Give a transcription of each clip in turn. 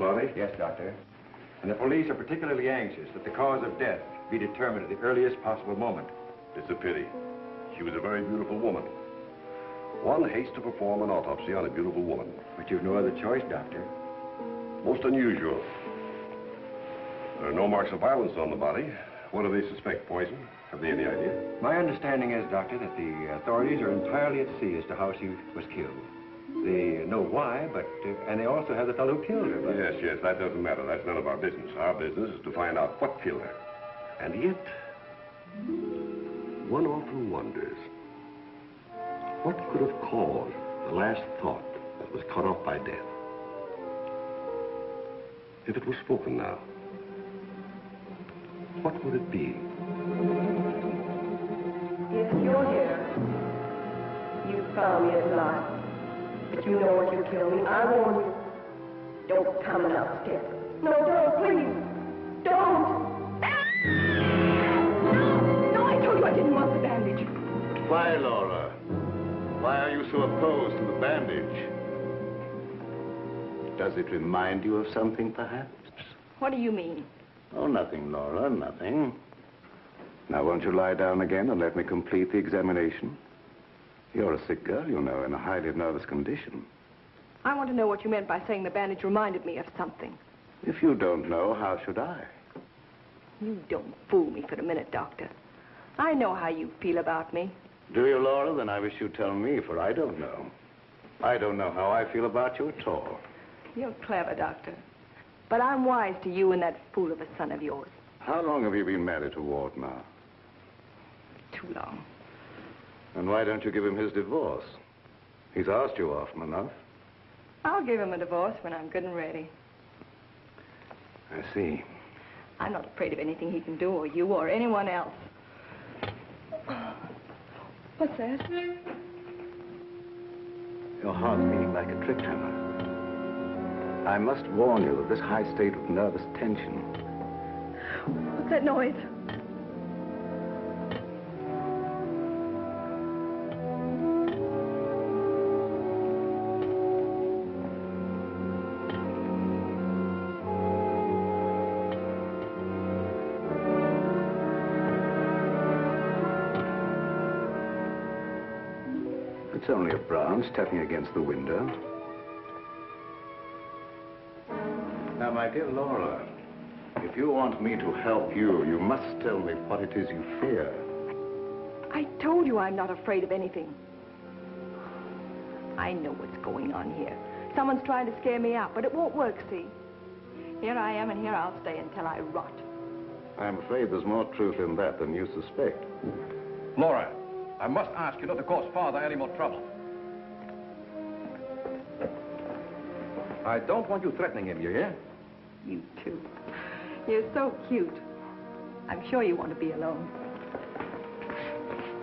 are they? Yes, Doctor. And the police are particularly anxious that the cause of death be determined at the earliest possible moment. It's a pity. She was a very beautiful woman. One hates to perform an autopsy on a beautiful woman. But you've no other choice, Doctor. Most unusual. There are no marks of violence on the body. What do they suspect? Poison? Have they any idea? My understanding is, Doctor, that the authorities are entirely at sea as to how she was killed. They know why, but, and they also have the fellow who killed her. But... Yes, that doesn't matter. That's none of our business. Our business is to find out what killed her. And yet, one often wonders, what could have caused the last thought that was cut off by death? If it was spoken now, what would it be? Yes, you're here. You found me at last. But you know what you killed me. I warn you. Don't come upstairs. No, don't, please. Don't. No, I told you I didn't want the bandage. Why, Laura? Why are you so opposed to the bandage? Does it remind you of something, perhaps? What do you mean? Oh, nothing, Laura, nothing. Now, won't you lie down again and let me complete the examination? You're a sick girl, you know, in a highly nervous condition. I want to know what you meant by saying the bandage reminded me of something. If you don't know, how should I? You don't fool me for a minute, Doctor. I know how you feel about me. Do you, Laura? Then I wish you'd tell me, for I don't know. I don't know how I feel about you at all. You're clever, Doctor. But I'm wise to you and that fool of a son of yours. How long have you been married to Ward now? Too long. And why don't you give him his divorce? He's asked you often enough. I'll give him a divorce when I'm good and ready. I see. I'm not afraid of anything he can do, or you, or anyone else. What's that? Your heart's beating like a trick hammer. I must warn you of this high state of nervous tension. What's that noise? It's only a branch tapping against the window. Now, my dear Laura, if you want me to help you, you must tell me what it is you fear. I told you I'm not afraid of anything. I know what's going on here. Someone's trying to scare me out, but it won't work, see? Here I am, and here I'll stay until I rot. I'm afraid there's more truth in that than you suspect. Laura, I must ask you not to cause Father any more trouble. I don't want you threatening him, you hear? You too. You're so cute. I'm sure you want to be alone.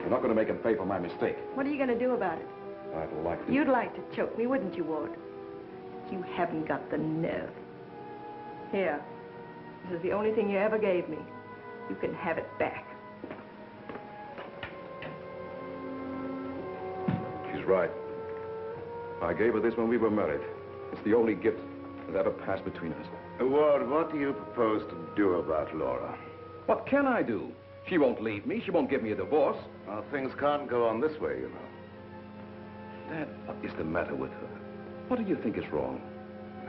You're not going to make him pay for my mistake. What are you going to do about it? I'd like to... You'd like to choke me, wouldn't you, Ward? You haven't got the nerve. Here. This is the only thing you ever gave me. You can have it back. She's right. I gave her this when we were married. It's the only gift that ever passed between us. Ward, what do you propose to do about Laura? What can I do? She won't leave me. She won't give me a divorce. Well, things can't go on this way, you know. Dad, what is the matter with her? What do you think is wrong?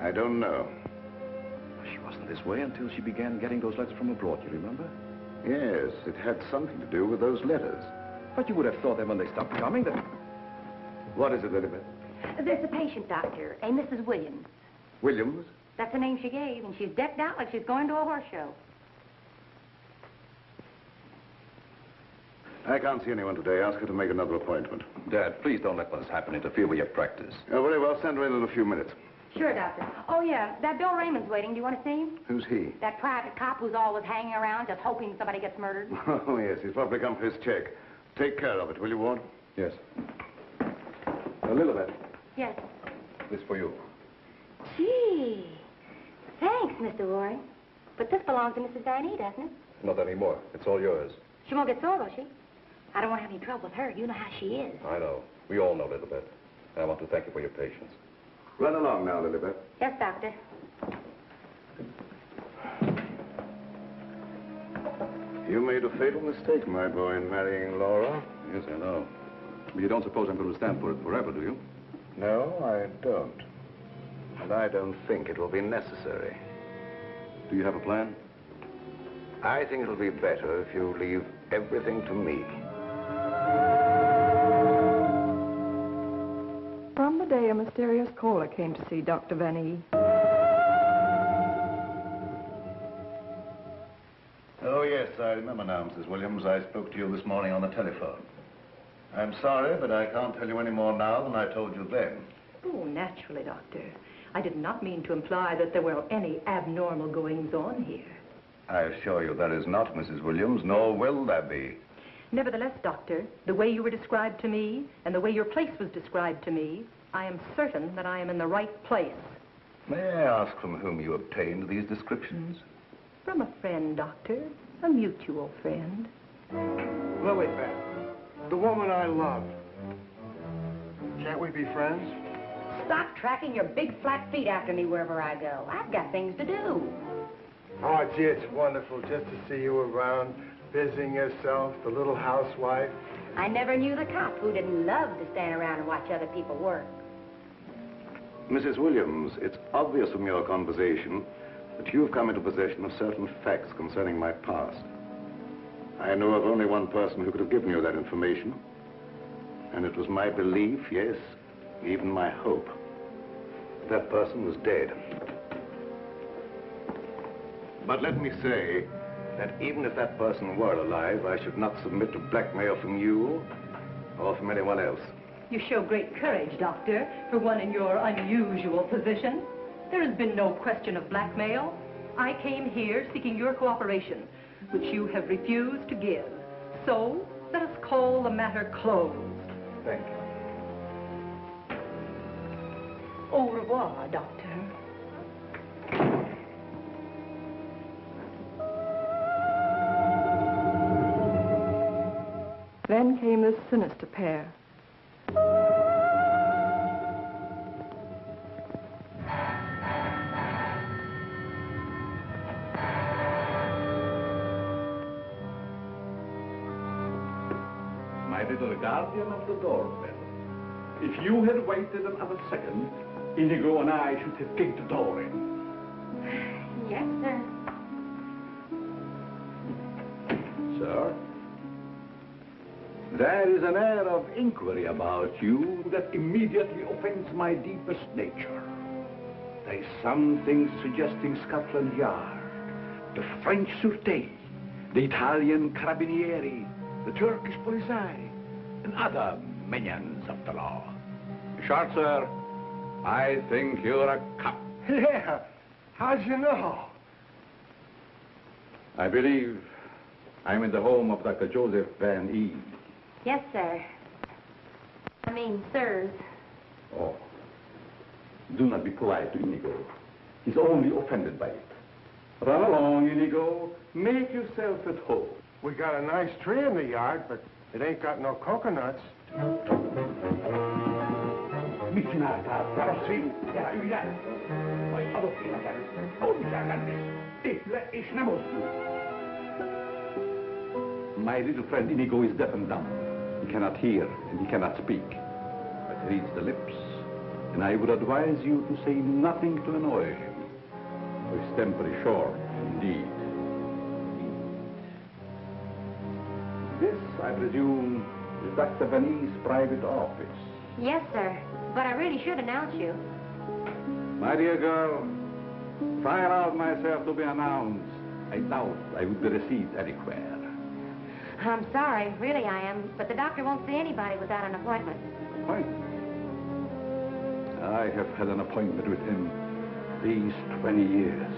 I don't know. She wasn't this way until she began getting those letters from abroad, you remember? Yes, it had something to do with those letters. But you would have thought that when they stopped coming, that... What is it, Elizabeth? There's a patient, Doctor, a Mrs. Williams. Williams? That's the name she gave, and she's decked out like she's going to a horse show. I can't see anyone today. Ask her to make another appointment. Dad, please don't let what has happened interfere with your practice. Oh, very well. Send her in a few minutes. Sure, Doctor. Oh, yeah, that Bill Raymond's waiting. Do you want to see him? Who's he? That private cop who's always hanging around just hoping somebody gets murdered. Oh, yes. He's probably come for his check. Take care of it, will you, Ward? Yes. Lilibet. Yes. This for you. Gee. Thanks, Mr. Roy. But this belongs to Mrs. Van E, doesn't it? Not anymore. It's all yours. She won't get sore, will she? I don't want to have any trouble with her. You know how she is. I know. We all know, Lilibet. I want to thank you for your patience. Run along now, Lilibet. Yes, Doctor. You made a fatal mistake, my boy, in marrying Laura. Yes, I know. But you don't suppose I'm going to stand for it forever, do you? No, I don't. And I don't think it will be necessary. Do you have a plan? I think it'll be better if you leave everything to me. From the day a mysterious caller came to see Dr. Van E. Oh, yes, I remember now, Mrs. Williams. I spoke to you this morning on the telephone. I'm sorry, but I can't tell you any more now than I told you then. Oh, naturally, Doctor. I did not mean to imply that there were any abnormal goings-on here. I assure you there is not, Mrs. Williams, nor will there be. Nevertheless, Doctor, the way you were described to me and the way your place was described to me, I am certain that I am in the right place. May I ask from whom you obtained these descriptions? From a friend, Doctor. A mutual friend. Lily Beth, the woman I love. Can't we be friends? Stop tracking your big flat feet after me wherever I go. I've got things to do. Oh, gee, it's wonderful just to see you around, busying yourself, the little housewife. I never knew the cop who didn't love to stand around and watch other people work. Mrs. Williams, it's obvious from your conversation that you've come into possession of certain facts concerning my past. I know of only one person who could have given you that information, and it was my belief, yes, even my hope, that person was dead. But let me say that even if that person were alive, I should not submit to blackmail from you or from anyone else. You show great courage, Doctor, for one in your unusual position. There has been no question of blackmail. I came here seeking your cooperation, which you have refused to give. So, let us call the matter closed. Thank you. Au revoir, Doctor. Then came this sinister pair. My little guardian of the doorbell. If you had waited another second, Inigo and I should have kicked the door in. Yes, sir. Sir? There is an air of inquiry about you that immediately offends my deepest nature. There is something suggesting Scotland Yard, the French Sûreté, the Italian Carabinieri, the Turkish Polizei, and other minions of the law. Short, sir, I think you're a cop. Yeah, how'd you know? I believe I'm in the home of Dr. Joseph Van E. Yes, sir. I mean, sirs. Oh. Do not be polite to Inigo. He's only offended by it. Run along, Inigo. Make yourself at home. We got a nice tree in the yard, but it ain't got no coconuts. My little friend Inigo is deaf and dumb. He cannot hear and he cannot speak. But he reads the lips, and I would advise you to say nothing to annoy him. For his temper is short, indeed. This, I presume, is Dr. Van E.'s private office. Yes, sir. But I really should announce you. My dear girl, if I allowed myself to be announced, I doubt I would be received anywhere. I'm sorry, really I am, but the doctor won't see anybody without an appointment. Appointment? I have had an appointment with him these 20 years.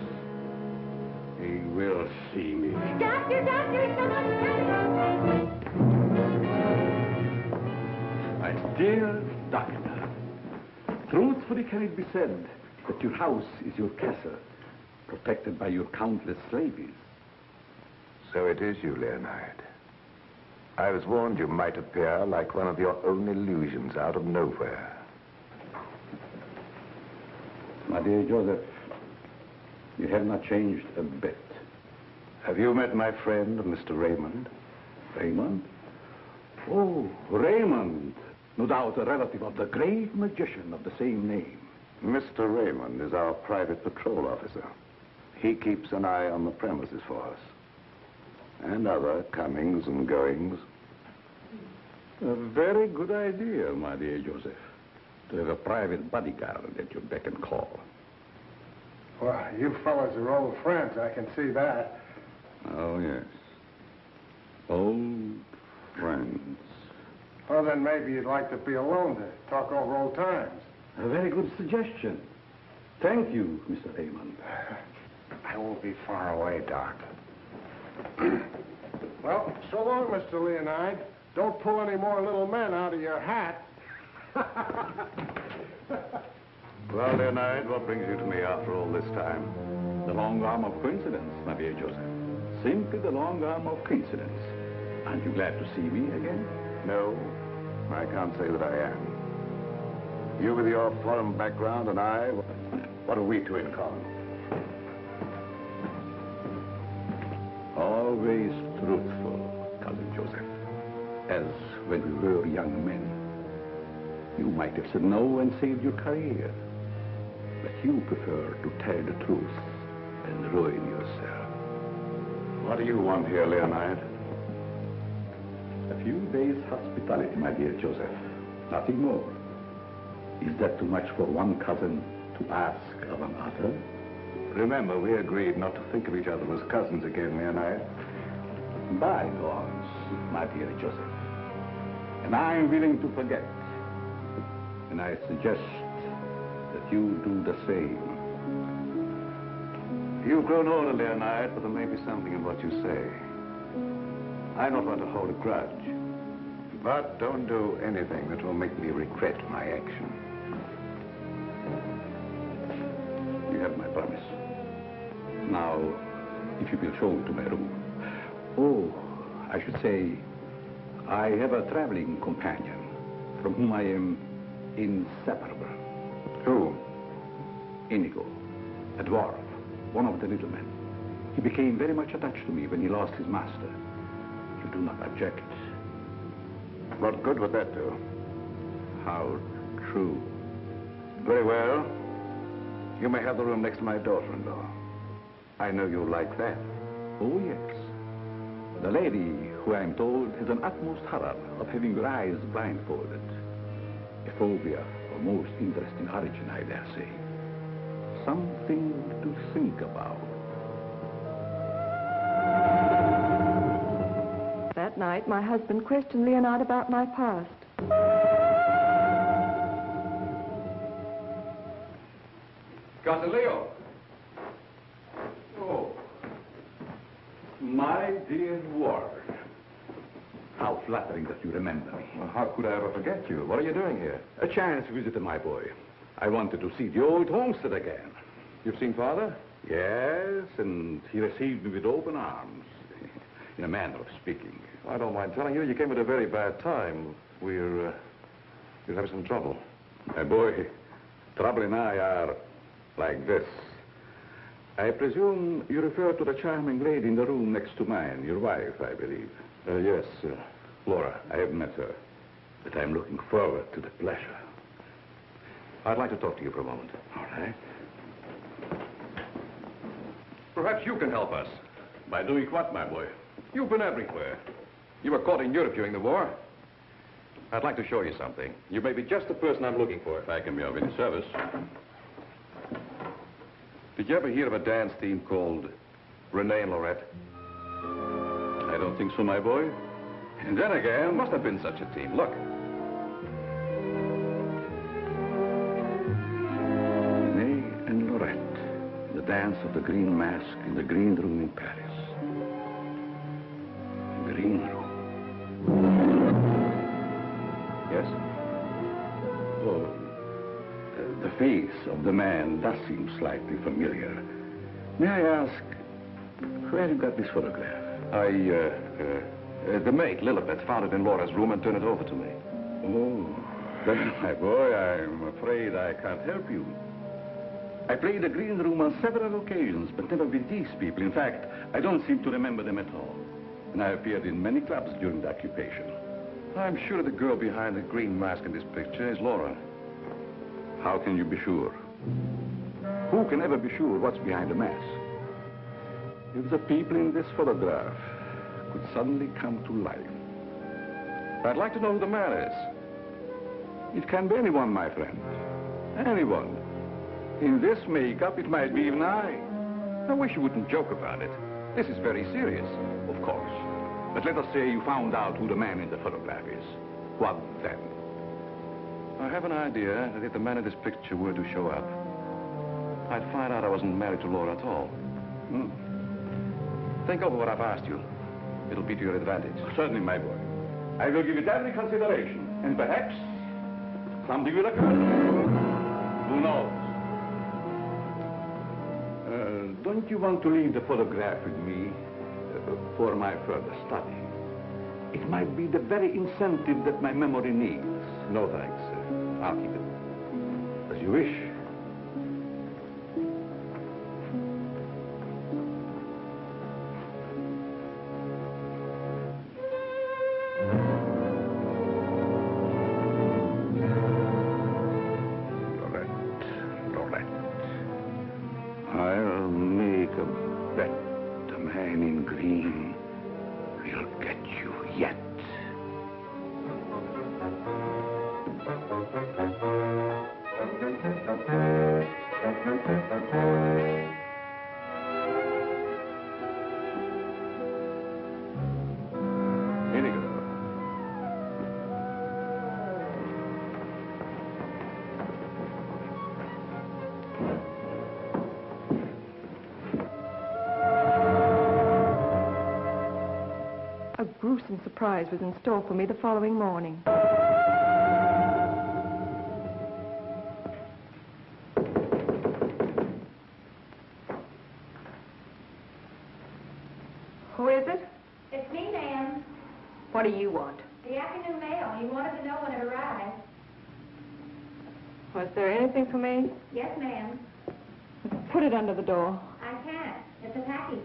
He will see me. Doctor, someone's My dear doctor, truthfully can it be said that your house is your castle, protected by your countless slaves? So it is you, Leonard. I was warned you might appear like one of your own illusions out of nowhere. My dear Joseph, You have not changed a bit. Have you met my friend, Mr. Raymond? Raymond? Oh, Raymond. No doubt a relative of the great magician of the same name. Mr. Raymond is our private patrol officer. He keeps an eye on the premises for us. And other comings and goings. A very good idea, my dear Joseph. To have a private bodyguard at your beck and call. Well, you fellas are old friends, I can see that. Oh, yes. Old friends. Well, then maybe you'd like to be alone to talk over old times. A very good suggestion. Thank you, Mr. Raymond. I won't be far away, Doc. Well, so long, Mr. Leonide. Don't pull any more little men out of your hat. Well, Leonard, what brings you to me after all this time? The long arm of coincidence, my dear Joseph. Simply the long arm of coincidence. Aren't you glad to see me again? No, I can't say that I am. You with your foreign background and I, what have we two in common? Always truthful, Cousin Joseph. As when we were young men. You might have said no and saved your career. But you prefer to tell the truth and ruin yourself. What do you want here, Leonard? A few days' hospitality, my dear Joseph. Nothing more. Is that too much for one cousin to ask of another? Remember, we agreed not to think of each other as cousins again, Leonard. Bygones, my dear Joseph. And I'm willing to forget. And I suggest that you do the same. You've grown older, Leonard, but there may be something in what you say. I don't want to hold a grudge. But don't do anything that will make me regret my action. You have my promise. Now, if you will show me to my room. Oh, I should say, I have a traveling companion from whom I am inseparable. Who? Inigo, a dwarf, one of the little men. He became very much attached to me when he lost his master. You do not object. What good would that do? How true. Very well. You may have the room next to my daughter-in-law. I know you like that. Oh, yes. The lady, who I am told has an utmost horror of having her eyes blindfolded. A phobia of most interesting origin, I dare say. Something to think about. That night, my husband questioned Leonard about my past. Cousin Leo. Oh, my dear Ward. How flattering that you remember me. Well, how could I ever forget you? What are you doing here? A chance visit, my boy. I wanted to see the old homestead again. You've seen Father? Yes, and he received me with open arms, in a manner of speaking. I don't mind telling you, you came at a very bad time. We're having some trouble. My boy, trouble and I are like this. I presume you refer to the charming lady in the room next to mine, your wife, I believe. Yes, Laura. I have met her, but I'm looking forward to the pleasure. I'd like to talk to you for a moment. All right. Perhaps you can help us. By doing what, my boy? You've been everywhere. You were caught in Europe during the war. I'd like to show you something. You may be just the person I'm looking for. If I can be of any service. Did you ever hear of a dance team called Renee and Lorette? I don't think so, my boy. And then again, There must have been such a team. Look. Renee and Lorette, the dance of the green mask in the green room in Paris. Green room. Yes? Oh, the face of the man does seem slightly familiar. May I ask, where you got this photograph? The maid, Lilibet, found it in Laura's room and turned it over to me. Oh, then, my boy, I'm afraid I can't help you. I played the green room on several occasions, but never with these people. In fact, I don't seem to remember them at all. And I appeared in many clubs during the occupation. I'm sure the girl behind the green mask in this picture is Laura. How can you be sure? Who can ever be sure what's behind the mask? If the people in this photograph could suddenly come to life. I'd like to know who the man is. It can be anyone, my friend. Anyone. In this makeup, it might be even I. I wish you wouldn't joke about it. This is very serious. Of course. But let us say you found out who the man in the photograph is. What then? I have an idea that if the man in this picture were to show up, I'd find out I wasn't married to Laura at all. Think over what I've asked you. It'll be to your advantage. Certainly, my boy. I will give it every consideration. And perhaps something will occur. Who knows? Don't you want to leave the photograph with me for my further study? It might be the very incentive that my memory needs. No, thanks. I'll keep it. As you wish. I'll make a bet the man in green will get you yet. Here you go. A gruesome surprise was in store for me the following morning. Who is it? It's me, ma'am. What do you want? The afternoon mail. You wanted to know when it arrived. Was there anything for me? Yes, ma'am. Put it under the door. I can't. It's a package.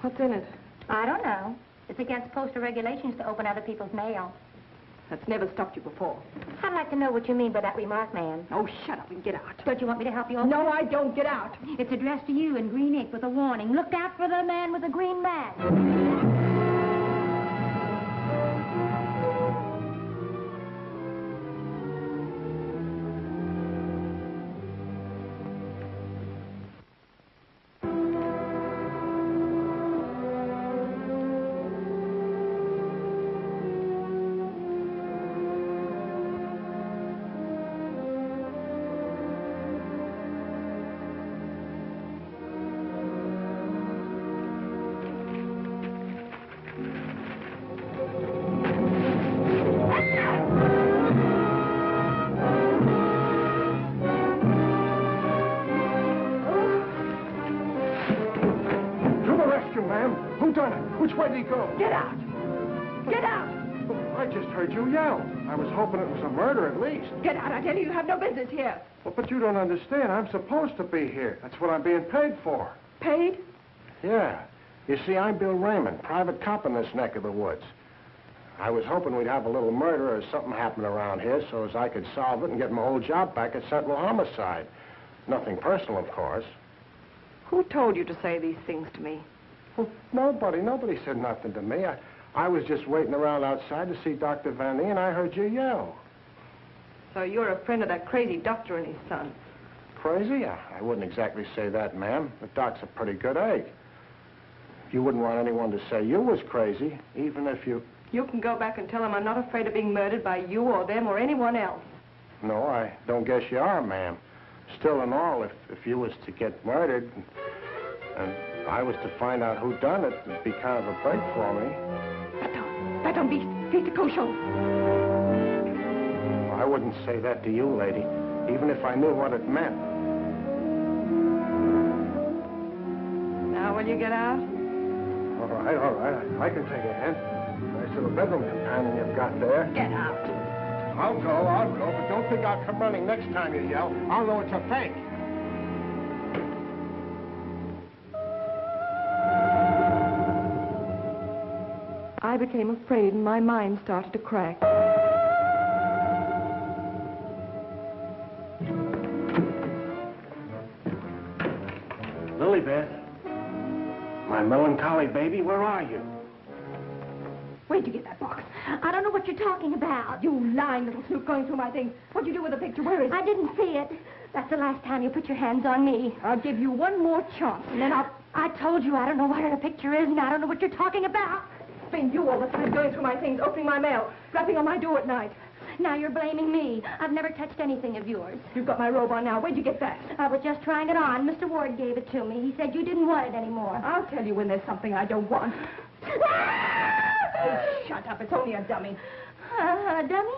What's in it? I don't know. It's against postal regulations to open other people's mail. That's never stopped you before. I'd like to know what you mean by that remark, ma'am. Oh, shut up and get out. Don't you want me to help you open No, it? I don't. Get out. It's addressed to you in green ink with a warning. Look out for the man with the green mask. Who done it? Which way did he go? Get out. Get out. I just heard you yell. I was hoping it was a murder at least. Get out. I tell you, you have no business here. Well, but you don't understand. I'm supposed to be here. That's what I'm being paid for. Paid? Yeah. You see, I'm Bill Raymond, private cop in this neck of the woods. I was hoping we'd have a little murder or something happen around here so as I could solve it and get my old job back at Sentinel Homicide. Nothing personal, of course. Who told you to say these things to me? Well, nobody. Nobody said nothing to me. I was just waiting around outside to see Dr. Van Nee, and I heard you yell. So you're a friend of that crazy doctor and his son. Crazy? I wouldn't exactly say that, ma'am. The doc's a pretty good egg. You wouldn't want anyone to say you was crazy, even if you... You can go back and tell him I'm not afraid of being murdered by you or them or anyone else. No, I don't guess you are, ma'am. Still and all, if you was to get murdered and I was to find out who done it, it'd be kind of a break for me. That don't be kosher. I wouldn't say that to you, lady, even if I knew what it meant. Now will you get out? All right. I can take a hint. Nice little bedroom companion you've got there. Get out. I'll go, but don't think I'll come running next time you yell. I'll know it's a fake. I became afraid and my mind started to crack. Lilybeth, my melancholy baby, where are you? Where'd you get that box? I don't know what you're talking about. You lying little snoop going through my things. What'd you do with the picture? Where is it? I didn't see it. That's the last time you put your hands on me. I'll give you one more chance, and then I told you I don't know where the picture is, and I don't know what you're talking about. It's been you all the time going through my things, opening my mail, rapping on my door at night. Now you're blaming me. I've never touched anything of yours. You've got my robe on now. Where'd you get that? I was just trying it on. Mr. Ward gave it to me. He said you didn't want it anymore. I'll tell you when there's something I don't want. Oh, shut up. It's only a dummy. A dummy?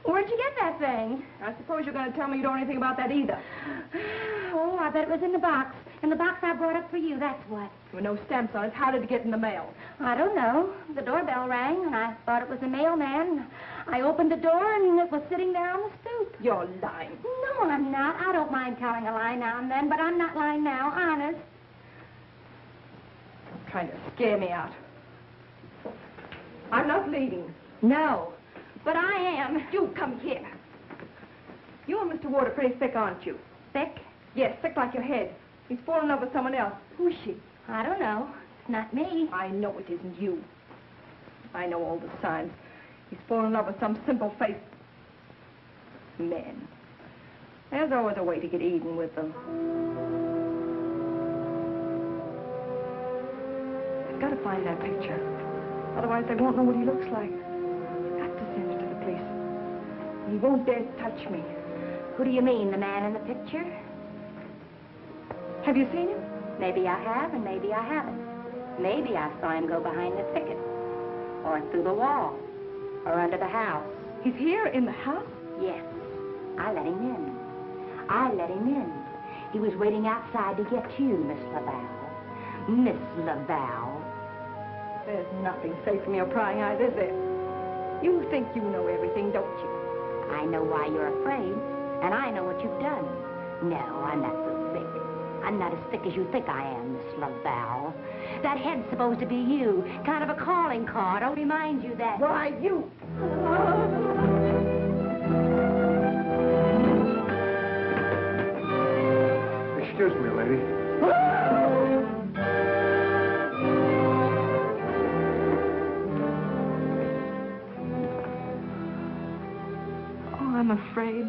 Where'd you get that thing? I suppose you're going to tell me you don't know anything about that either. Oh, I bet it was in the box. In the box I brought up for you, that's what. There were no stamps on it. How did it get in the mail? I don't know. The doorbell rang, and I thought it was a mailman. I opened the door, and it was sitting there on the stoop. You're lying. No, I'm not. I don't mind telling a lie now and then, but I'm not lying now, honest. You're trying to scare me out. I'm not leaving. No, but I am. You come here. You and Mr. Ward are pretty thick, aren't you? Thick? Yes, thick like your head. He's fallen in love with someone else. Who is she? I don't know. It's not me. I know it isn't you. I know all the signs. He's fallen in love with some simple-faced men. There's always a way to get even with them. I've got to find that picture. Otherwise, they won't know what he looks like. I've got to send it to the police. He won't dare touch me. Who do you mean, the man in the picture? Have you seen him? Maybe I have, and maybe I haven't. Maybe I saw him go behind the thicket, or through the wall, or under the house. He's here in the house? Yes. I let him in. I let him in. He was waiting outside to get you, Miss Laval. Miss Laval. There's nothing safe from your prying eyes, is there? You think you know everything, don't you? I know why you're afraid, and I know what you've done. No, I'm not so sick. I'm not as thick as you think I am, Miss Laval. That head's supposed to be you, kind of a calling card. I'll remind you that... Why, you... Excuse me, lady. Oh, I'm afraid.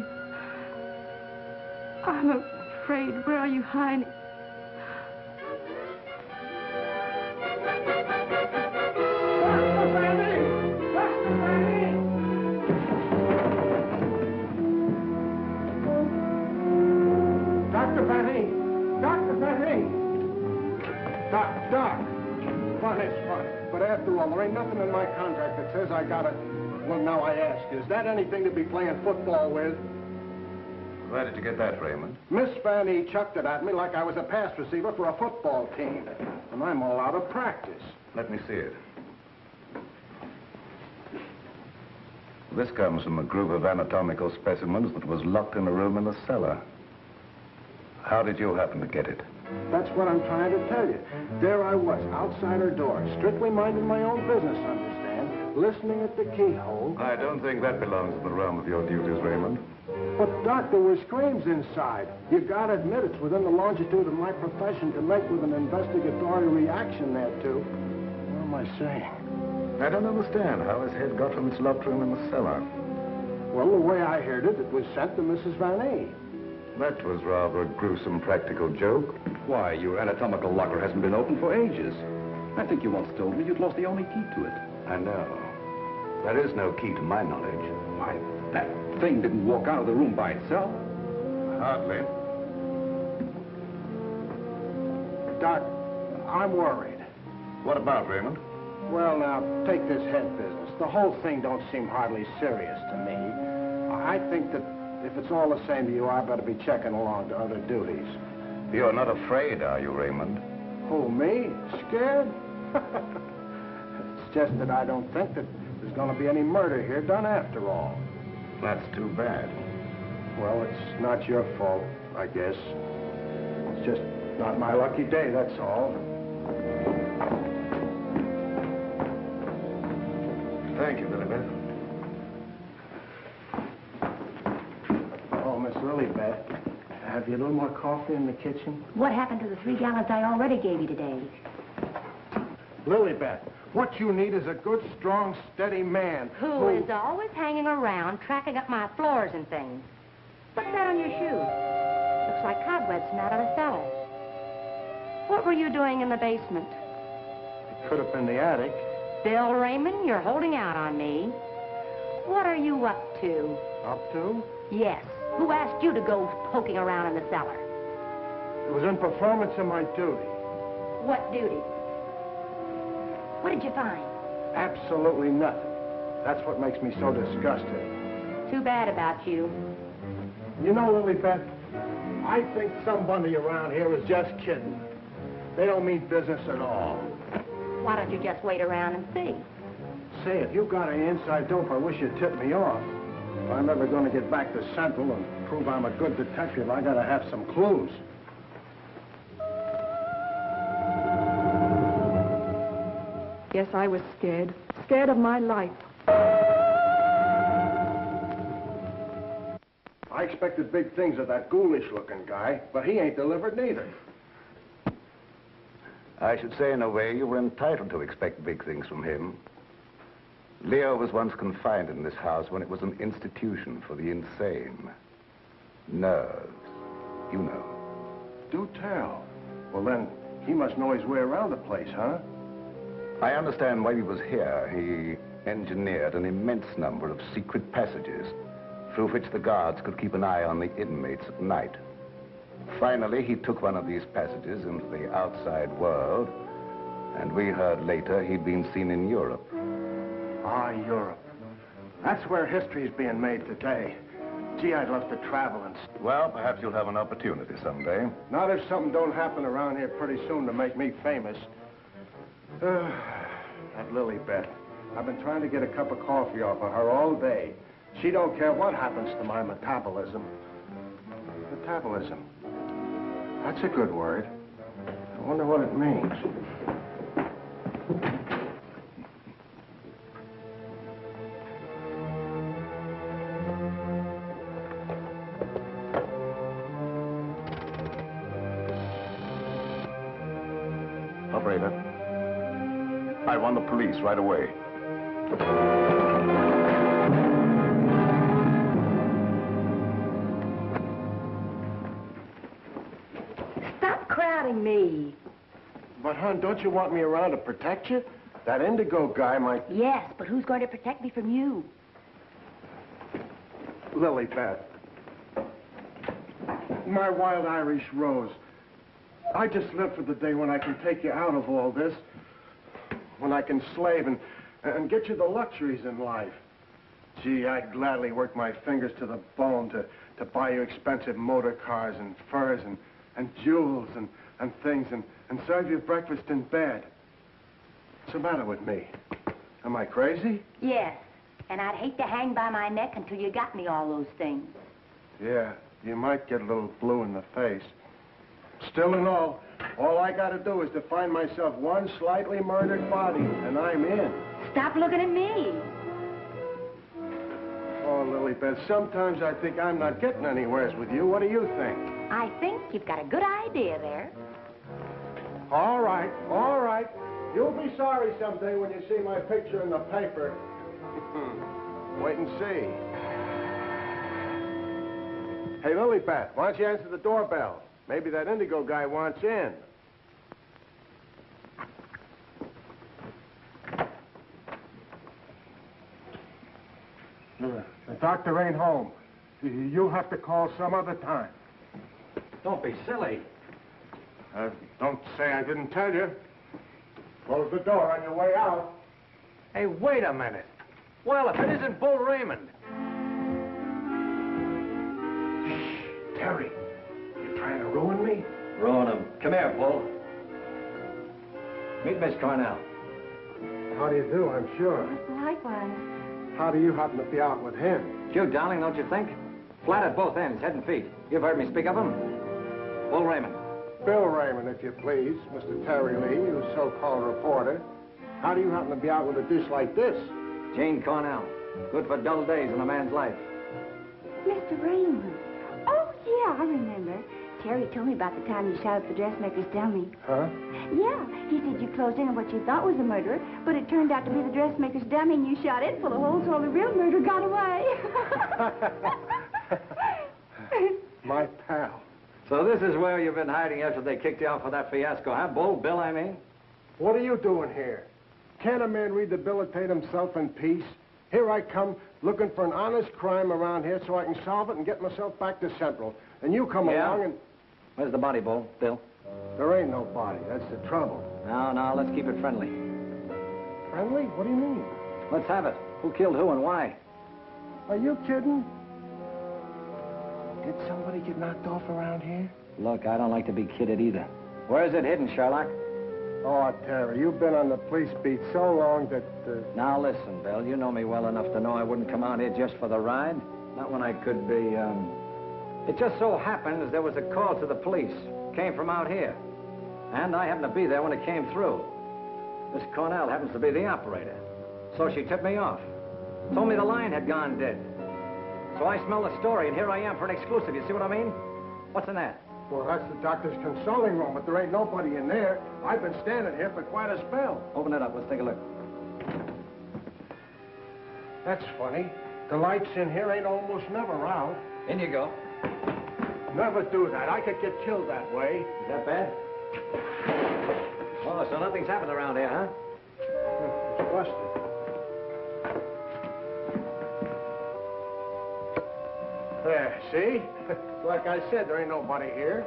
I'm afraid. Where are you hiding? Dr. Fanny! Dr. Fanny! Doc. Fun is fun. But after all, there ain't nothing in my contract that says I gotta... Well, now I ask, is that anything to be playing football with? Where did you get that, Raymond? Miss Fanny chucked it at me like I was a pass receiver for a football team. And I'm all out of practice. Let me see it. This comes from a group of anatomical specimens that was locked in a room in the cellar. How did you happen to get it? That's what I'm trying to tell you. There I was, outside her door, strictly minding my own business, understand? Listening at the keyhole. I don't think that belongs to the realm of your duties, Raymond. But, Doc, there were screams inside. You gotta admit it's within the longitude of my profession to make with an investigatory reaction thereto. What am I saying? I don't understand how his head got from its locked room in the cellar. Well, the way I heard it, it was sent to Mrs. Van A. That was rather a gruesome practical joke. Why, your anatomical locker hasn't been opened for ages. I think you once told me you'd lost the only key to it. I know. There is no key to my knowledge. Why, that thing didn't walk out of the room by itself. Hardly. Doc, I'm worried. What about, Raymond? Well, now, take this head business. The whole thing don't seem hardly serious to me. I think that if it's all the same to you, I better be checking along to other duties. You're not afraid, are you, Raymond? Who, me? Scared? It's just that I don't think that there's going to be any murder here done after all. That's too bad. Well, it's not your fault, I guess. It's just not my lucky day, that's all. Thank you, Lilibet. Oh, Miss Lilibet, have you a little more coffee in the kitchen? What happened to the 3 gallons I already gave you today? Lilibet, what you need is a good, strong, steady man. Who is always hanging around, tracking up my floors and things. What's that on your shoe? Looks like cobwebs from out of the cellar. What were you doing in the basement? It could have been the attic. Bill Raymond, you're holding out on me. What are you up to? Up to? Yes. Who asked you to go poking around in the cellar? It was in performance of my duty. What duty? What did you find? Absolutely nothing. That's what makes me so disgusted. Too bad about you. You know, Lilibet, I think somebody around here is just kidding. They don't mean business at all. Why don't you just wait around and see? Say, if you got any inside dope, I wish you'd tip me off. If I'm ever going to get back to Central and prove I'm a good detective, I gotta have some clues. Yes, I was scared. Scared of my life. I expected big things of that ghoulish-looking guy, but he ain't delivered neither. I should say, in a way, you were entitled to expect big things from him. Leo was once confined in this house when it was an institution for the insane. Nerves, you know. Do tell. Well, then, he must know his way around the place, huh? I understand while he was here, he engineered an immense number of secret passages through which the guards could keep an eye on the inmates at night. Finally, he took one of these passages into the outside world, and we heard later he'd been seen in Europe. Ah, Europe. That's where history's being made today. Gee, I'd love to travel and... Well, perhaps you'll have an opportunity someday. Not if something don't happen around here pretty soon to make me famous. That Lilibet. I've been trying to get a cup of coffee off of her all day. She don't care what happens to my metabolism. Metabolism. That's a good word. I wonder what it means. Operator, I want the police right away. Stop crowding me. But, hon, don't you want me around to protect you? That Indigo guy might... Yes, but who's going to protect me from you? Lilibet. My wild Irish rose. I just live for the day when I can take you out of all this. When I can slave and get you the luxuries in life. Gee, I'd gladly work my fingers to the bone to buy you expensive motor cars and furs and jewels and things and serve you breakfast in bed. What's the matter with me? Am I crazy? Yes, and I'd hate to hang by my neck until you got me all those things. Yeah, you might get a little blue in the face. Still and all I gotta do is to find myself one slightly murdered body, and I'm in. Stop looking at me. Oh, Lilibet, sometimes I think I'm not getting anywheres with you. What do you think? I think you've got a good idea there. All right, all right. You'll be sorry someday when you see my picture in the paper. Wait and see. Hey, Lilibet, why don't you answer the doorbell? Maybe that Indigo guy wants in. The doctor ain't home. You'll have to call some other time. Don't be silly. Don't say I didn't tell you. Close the door on your way out. Hey, wait a minute. Well, if it isn't Bull Raymond. Shh, Terry. You trying to ruin me? Ruin him. Come here, Bull. Meet Miss Cornell. How do you do, I'm sure. Likewise. How do you happen to be out with him? Cute, darling, don't you think? Flat at both ends, head and feet. You've heard me speak of him. Bull Raymond. Bill Raymond, if you please. Mr. Terry Lee, you so-called reporter. How do you happen to be out with a dish like this? Jane Cornell. Good for dull days in a man's life. Mr. Raymond. Oh, yeah, I remember. Terry told me about the time you shot up the dressmaker's dummy. Huh? Yeah, he said you closed in on what you thought was a murderer, but it turned out to be the dressmaker's dummy, and you shot it full of holes so the real murderer got away. My pal. So this is where you've been hiding after they kicked you out for that fiasco, huh? Bill, I mean? What are you doing here? Can't a man rehabilitate himself in peace? Here I come, looking for an honest crime around here so I can solve it and get myself back to Central. And you come along and... Where's the body, Bill? There ain't no body. That's the trouble. No, let's keep it friendly. Friendly? What do you mean? Let's have it. Who killed who and why? Are you kidding? Did somebody get knocked off around here? Look, I don't like to be kidded either. Where is it hidden, Sherlock? Oh, Terry, you've been on the police beat so long that... Now, listen, Bill, you know me well enough to know I wouldn't come out here just for the ride. Not when I could be, It just so happens there was a call to the police. Came from out here. And I happened to be there when it came through. Miss Cornell happens to be the operator. So she tipped me off. Told me the line had gone dead. So I smelled the story, and here I am for an exclusive. You see what I mean? What's in that? Well, that's the doctor's consulting room, but there ain't nobody in there. I've been standing here for quite a spell. Open it up. Let's take a look. That's funny. The lights in here ain't almost never out. In you go. Never do that. I could get killed that way. Is that bad? Oh, so nothing's happened around here, huh? It's busted. There, see? Like I said, there ain't nobody here.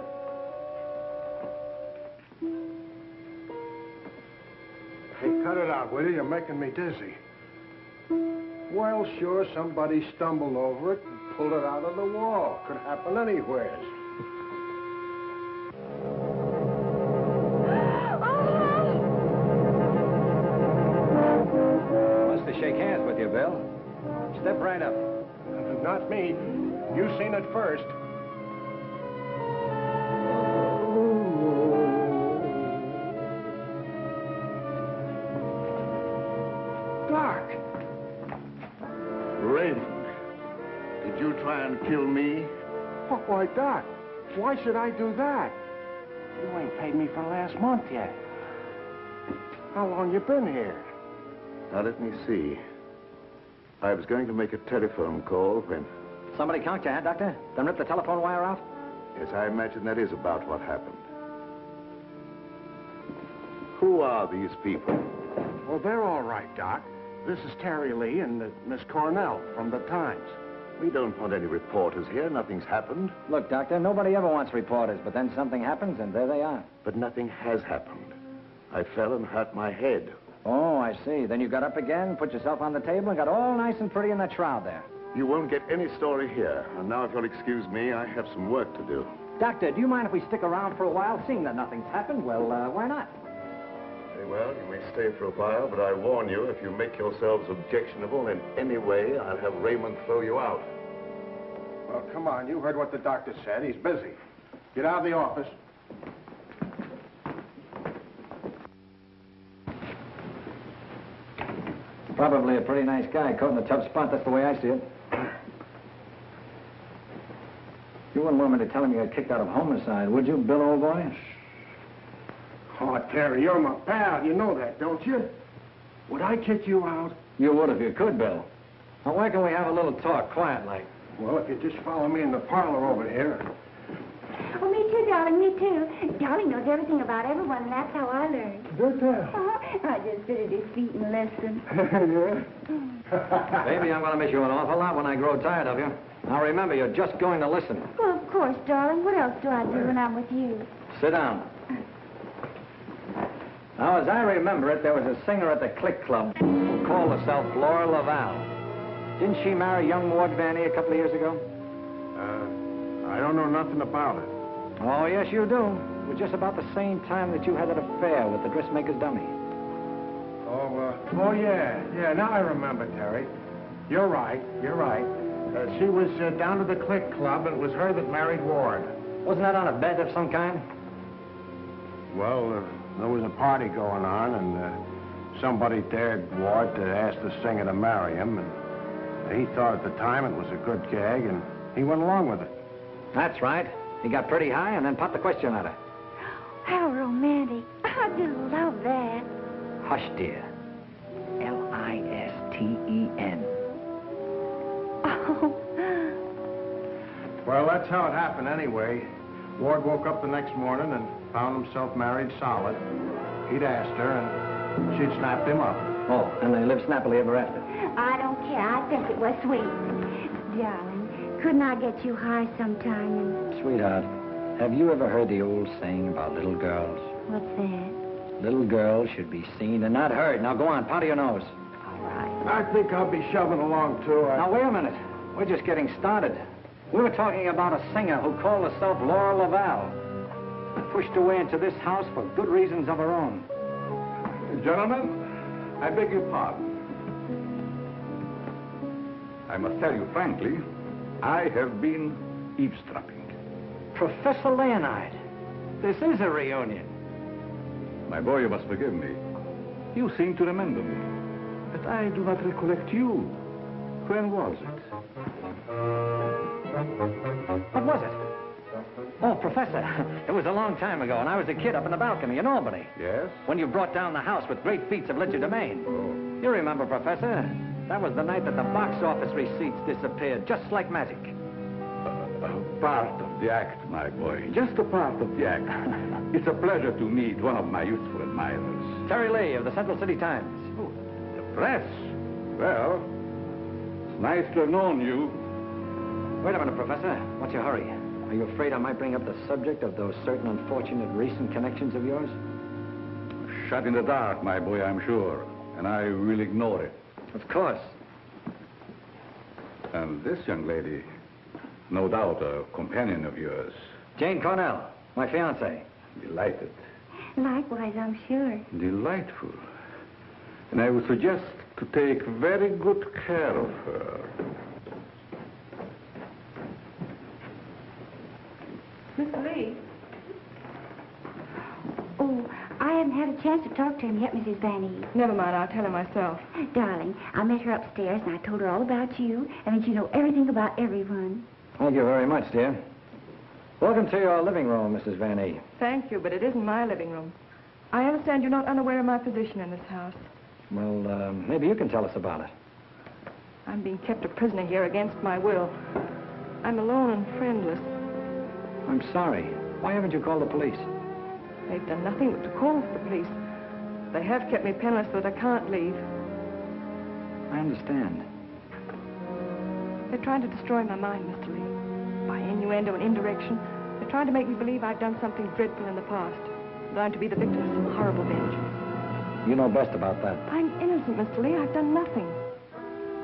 Hey, cut it out, will you? You're making me dizzy. Well, sure, somebody stumbled over it and pulled it out of the wall. Could happen anywhere. Wants to shake hands with you, Bill. Step right up. Not me. You seen it first. Doc. Raymond, did you try and kill me? Why, Doc, why should I do that? You ain't paid me for last month yet. How long you been here? Now, let me see. I was going to make a telephone call when... Somebody conked you, huh, Doctor? Then rip the telephone wire out? Yes, I imagine that is about what happened. Who are these people? Well, they're all right, Doc. This is Terry Lee and Miss Cornell from the Times. We don't want any reporters here. Nothing's happened. Look, Doctor, nobody ever wants reporters, but then something happens, and there they are. But nothing has happened. I fell and hurt my head. Oh, I see. Then you got up again, put yourself on the table, and got all nice and pretty in that shroud there. You won't get any story here. And now, if you'll excuse me, I have some work to do. Doctor, do you mind if we stick around for a while, seeing that nothing's happened? Well, why not? Very well, you may stay for a while, but I warn you, if you make yourselves objectionable in any way, I'll have Raymond throw you out. Well, come on. You heard what the doctor said. He's busy. Get out of the office. Probably a pretty nice guy, caught in a tough spot. That's the way I see it. You wouldn't want me to tell him you got kicked out of homicide, would you, Bill, old boy? Oh, Terry, you're my pal. You know that, don't you? Would I kick you out? You would if you could, Bill. Now, why can't we have a little talk, quiet like? Well, if you just follow me in the parlor over here. Oh, me too, darling, me too. Darling knows everything about everyone, and that's how I learned. Good tell. I just sit at his feet and listen. Yeah? Baby, I'm going to miss you an awful lot when I grow tired of you. Now, remember, you're just going to listen. Well, of course, darling. What else do I do when I'm with you? Sit down. Now, as I remember it, there was a singer at the Click Club who called herself Laura Laval. Didn't she marry young Ward Vanny a couple of years ago? I don't know nothing about it. Oh, yes, you do. It was just about the same time that you had that affair with the dressmaker's dummy. Oh, yeah. Yeah, now I remember, Terry. You're right. She was down to the Click Club, and it was her that married Ward. Wasn't that on a bet of some kind? Well, there was a party going on, and somebody dared Ward to ask the singer to marry him, and he thought at the time it was a good gag, and he went along with it. That's right. He got pretty high and then popped the question at her. How romantic. I just love that. Hush, dear. Listen. Oh. Well, that's how it happened anyway. Ward woke up the next morning and found himself married solid. He'd asked her, and she'd snapped him up. Oh, and they lived snappily ever after. I don't care. I think it was sweet. Darling, couldn't I get you high sometime? And... Sweetheart, have you ever heard the old saying about little girls? What's that? Little girls should be seen and not heard. Now, go on, powder your nose. All right. I think I'll be shoving along, too. Now, wait a minute. We're just getting started. We were talking about a singer who called herself Laura Laval. Pushed away into this house for good reasons of her own. Gentlemen, I beg your pardon. I must tell you frankly, I have been eavesdropping. Professor Leonard, this is a reunion. My boy, you must forgive me. You seem to remember me, but I do not recollect you. When was it? What was it? Oh, Professor, it was a long time ago, and I was a kid up in the balcony in Albany. Yes? When you brought down the house with great feats of legerdemain. Oh. You remember, Professor? That was the night that the box office receipts disappeared, just like magic. Part of the act, my boy. Just a part of the act. It's a pleasure to meet one of my youthful admirers. Terry Lee of the Central City Times. Oh, the press? Well, it's nice to have known you. Wait a minute, Professor. What's your hurry? Are you afraid I might bring up the subject of those certain unfortunate recent connections of yours? Shut in the dark, my boy, I'm sure. And I will ignore it. Of course. And this young lady, no doubt a companion of yours. Jane Cornell, my fiancée. Delighted. Likewise, I'm sure. Delightful. And I would suggest to take very good care of her. Miss Lee? Oh, I haven't had a chance to talk to him yet, Mrs. Van Eve. Never mind, I'll tell her myself. Darling, I met her upstairs, and I told her all about you, and that you know everything about everyone. Thank you very much, dear. Welcome to your living room, Mrs. Van E. Thank you, but it isn't my living room. I understand you're not unaware of my position in this house. Well, maybe you can tell us about it. I'm being kept a prisoner here against my will. I'm alone and friendless. I'm sorry. Why haven't you called the police? They've done nothing but to call for the police. They have kept me penniless so that I can't leave. I understand. They're trying to destroy my mind, Mr. Lee. By innuendo and indirection, they're trying to make me believe I've done something dreadful in the past. That I'm to be the victim of some horrible vengeance. You know best about that. I'm innocent, Mr. Lee. I've done nothing.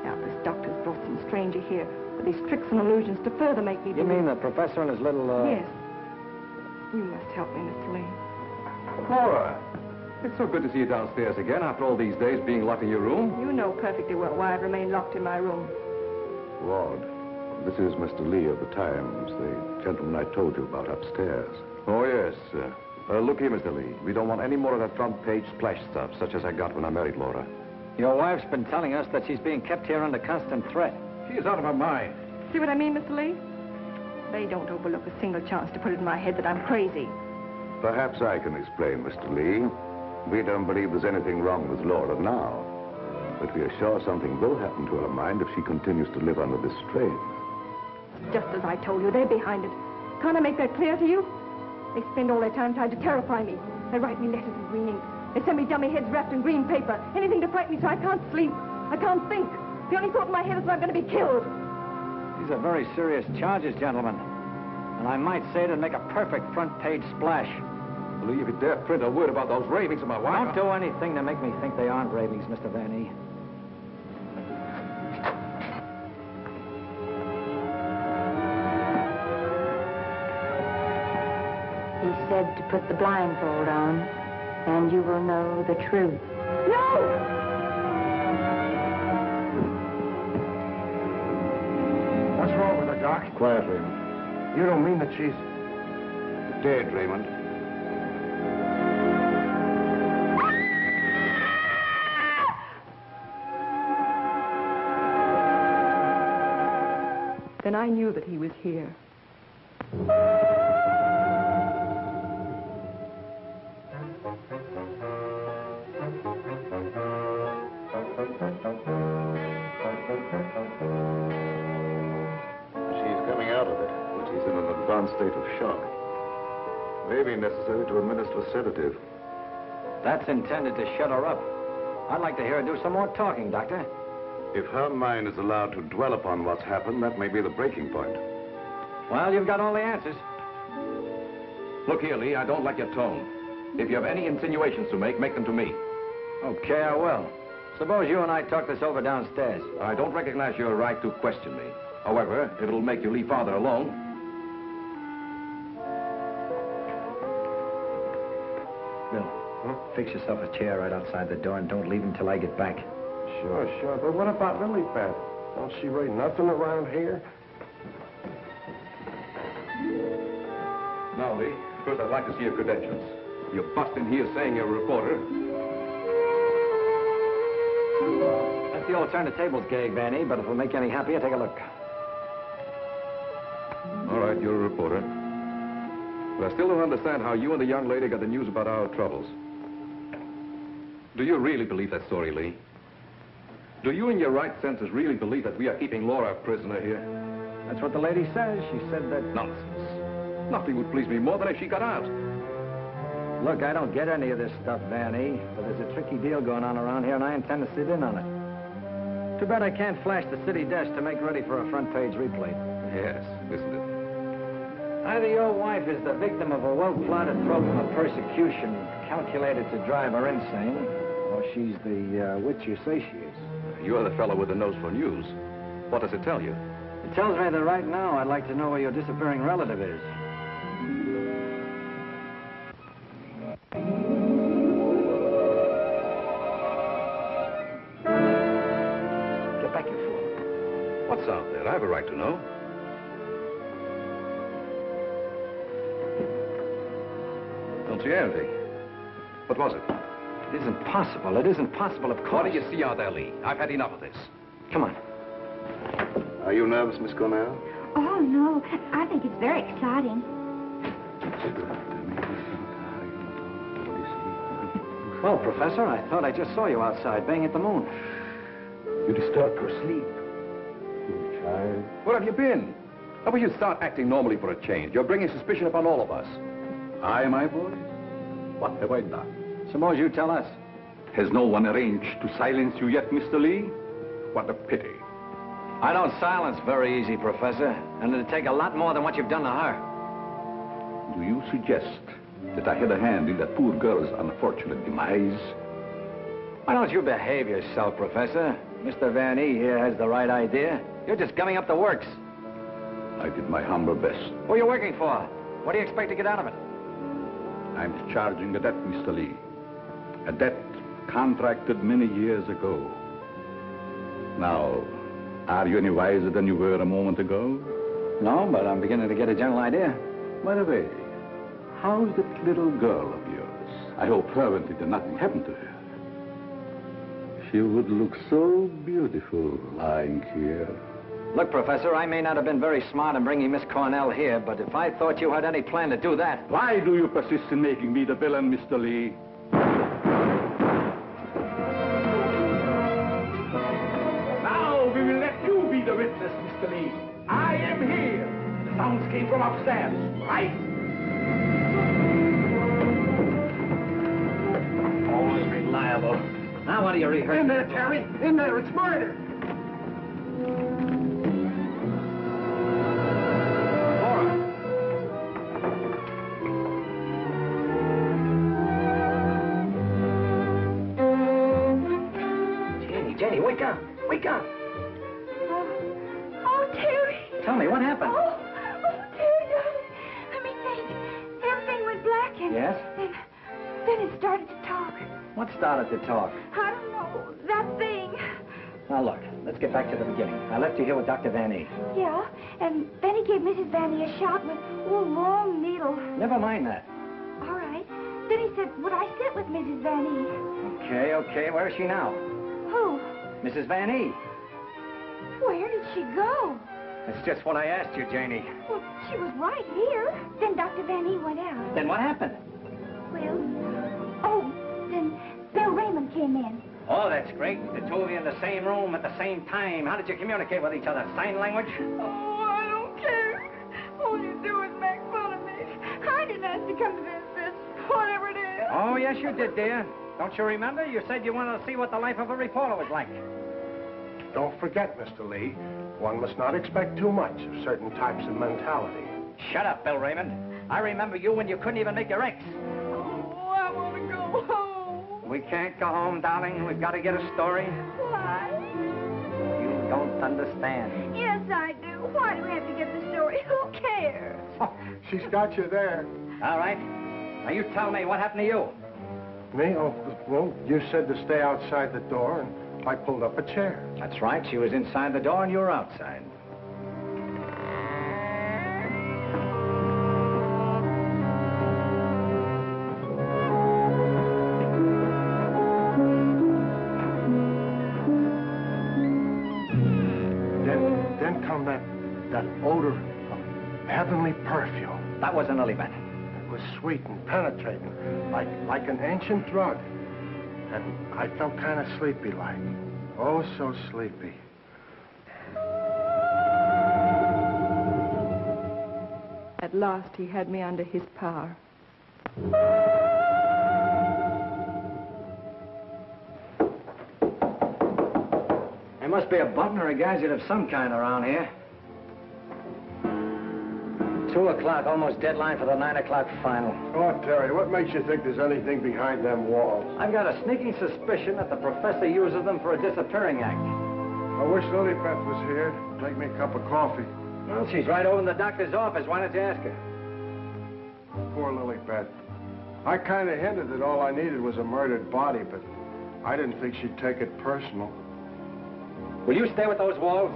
Now, this doctor's brought some stranger here with these tricks and illusions to further make me You mean the professor and his little, Yes. You must help me, Mr. Lee. Laura, it's so good to see you downstairs again after all these days being locked in your room. You know perfectly well why I've remained locked in my room. Ward, this is Mr. Lee of the Times, the gentleman I told you about upstairs. Oh, yes. Look here, Mr. Lee. We don't want any more of that front-page splash stuff, such as I got when I married Laura. Your wife's been telling us that she's being kept here under constant threat. She's out of her mind. See what I mean, Mr. Lee? They don't overlook a single chance to put it in my head that I'm crazy. Perhaps I can explain, Mr. Lee. We don't believe there's anything wrong with Laura now. But we are sure something will happen to her mind if she continues to live under this strain. Just as I told you, they're behind it. Can't I make that clear to you? They spend all their time trying to terrify me. They write me letters in green ink. They send me dummy heads wrapped in green paper. Anything to frighten me so I can't sleep. I can't think. The only thought in my head is that I'm going to be killed. These are very serious charges, gentlemen. And I might say it'd make a perfect front-page splash. Lee, if you dare print a word about those ravings of my wife... Don't do anything to make me think they aren't ravings, Mr. Van E. He said to put the blindfold on, and you will know the truth. No! Doc. Quiet, Raymond. You don't mean that she's... Dead, Raymond. Then I knew that he was here. State of shock. May be necessary to administer a sedative. That's intended to shut her up. I'd like to hear her do some more talking, Doctor. If her mind is allowed to dwell upon what's happened, that may be the breaking point. Well, you've got all the answers. Look here, Lee, I don't like your tone. If you have any insinuations to make them to me. Okay, I will. Suppose you and I talk this over downstairs. I don't recognize your right to question me. However, if it'll make you leave Father alone... Bill, fix yourself a chair right outside the door and don't leave until I get back. Sure. But what about Lily Beth? Don't she write nothing around here? Now, Lee, first I'd like to see your credentials. You bust in here saying you're a reporter. That's the old turn the tables gag, Vanny, but if it'll make you any happier, take a look. All right, you're a reporter. But I still don't understand how you and the young lady got the news about our troubles. Do you really believe that story, Lee? Do you in your right senses really believe that we are keeping Laura a prisoner here? That's what the lady says. She said that... Nonsense. Nothing would please me more than if she got out. Look, I don't get any of this stuff, Vanny, but there's a tricky deal going on around here, and I intend to sit in on it. Too bad I can't flash the city desk to make ready for a front-page replay. Yes, isn't it? Either your wife is the victim of a well-plotted program of persecution calculated to drive her insane, or she's the witch you say she is. You're the fellow with the nose for news. What does it tell you? It tells me that right now I'd like to know where your disappearing relative is. Get back, you fool. What's out there? I have a right to know. Don't see anything. What was it? It isn't possible. It isn't possible, of course. What do you see out there, Lee? I've had enough of this. Come on. Are you nervous, Miss Cornell? Oh, no. I think it's very exciting. Well, Professor, I thought I just saw you outside, banging at the moon. You disturbed her sleep. Child. Where have you been? How about you start acting normally for a change? You're bringing suspicion upon all of us. I, my boy? What have I done? Suppose you tell us. Has no one arranged to silence you yet, Mr. Lee? What a pity. I don't silence very easy, Professor, and it'd take a lot more than what you've done to her. Do you suggest that I had a hand in that poor girl's unfortunate demise? Why don't you behave yourself, Professor? Mr. Van E here has the right idea. You're just gumming up the works. I did my humble best. Who are you working for? What do you expect to get out of it? I'm discharging a debt, Mr. Lee. A debt contracted many years ago. Now, are you any wiser than you were a moment ago? No, but I'm beginning to get a general idea. By the way, how's that little girl of yours? I hope fervently that nothing happened to her. She would look so beautiful lying here. Look, Professor, I may not have been very smart in bringing Miss Cornell here, but if I thought you had any plan to do that... Why do you persist in making me the villain, Mr. Lee? Now we will let you be the witness, Mr. Lee. I am here. The sounds came from upstairs, right? Always reliable. Now what are you rehearsing? In there, Terry. In there. It's murder. Jenny, wake up. Wake up. Oh, Terry. Tell me, what happened? Oh, Terry, darling. Let me think. Everything went black and... Yes? Then it started to talk. What started to talk? I don't know. That thing. Now, look, let's get back to the beginning. I left you here with Dr. Van E. Yeah, and Benny gave Mrs. Vanny a shot with a long needle. Never mind that. All right. Then he said, would I sit with Mrs. Vanny? Okay. Where is she now? Who? Mrs. Van E. Where did she go? That's just what I asked you, Janie. Well, she was right here. Then Dr. Vanny went out. Then what happened? Then Bill Raymond came in. Oh, that's great. The two of you in the same room at the same time. How did you communicate with each other? Sign language? Oh, I don't care. All you do is make fun of me. I didn't ask to come to this, whatever it is. Oh, yes, you did, dear. Don't you remember? You said you wanted to see what the life of a reporter was like. Don't forget, Mr. Lee, one must not expect too much of certain types of mentality. Shut up, Bill Raymond. I remember you when you couldn't even make your X. Oh, I want to go home. We can't go home, darling. We've got to get a story. Why? You don't understand. Yes, I do. Why do we have to get the story? Who cares? Oh, she's got you there. All right. Now, you tell me, what happened to you? Me? Oh, well, you said to stay outside the door, and I pulled up a chair. That's right. She was inside the door and you were outside. Then come that odor of heavenly perfume. That was an lily pad. It was sweet and penetrating, like an ancient drug. And I felt kind of sleepy-like. Oh, so sleepy. At last, he had me under his power. There must be a button or a gadget of some kind around here. 2 o'clock, almost deadline for the 9 o'clock final. Oh, Terry, what makes you think there's anything behind them walls? I've got a sneaking suspicion that the professor uses them for a disappearing act. I wish Lilybeth was here to make me a cup of coffee. Well, she's right over in the doctor's office. Why don't you ask her? Poor Lilybeth. I kind of hinted that all I needed was a murdered body, but I didn't think she'd take it personal. Will you stay with those walls?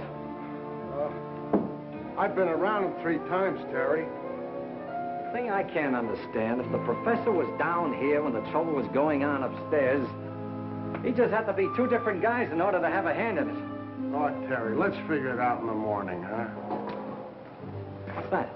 I've been around them 3 times, Terry. The thing I can't understand, if the professor was down here when the trouble was going on upstairs, he just had to be 2 different guys in order to have a hand in it. Oh, Terry, let's figure it out in the morning, huh? What's that?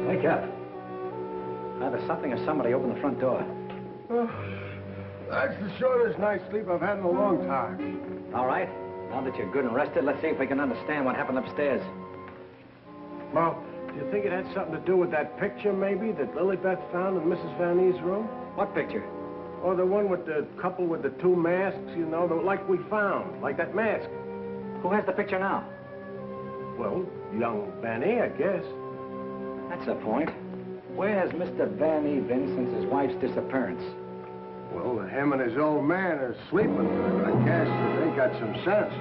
Wake up. Either something or somebody opened the front door. Oh, that's the shortest night's sleep I've had in a long time. All right. Now that you're good and rested, let's see if we can understand what happened upstairs. Well, do you think it had something to do with that picture, maybe, that Lilybeth found in Mrs. Van E's room? What picture? Oh, the one with the couple with the 2 masks, you know, like we found, like that mask. Who has the picture now? Well, young Van E, I guess. That's the point. Where has Mr. Van E been since his wife's disappearance? Well, him and his old man are sleeping, but I guess they got some sense.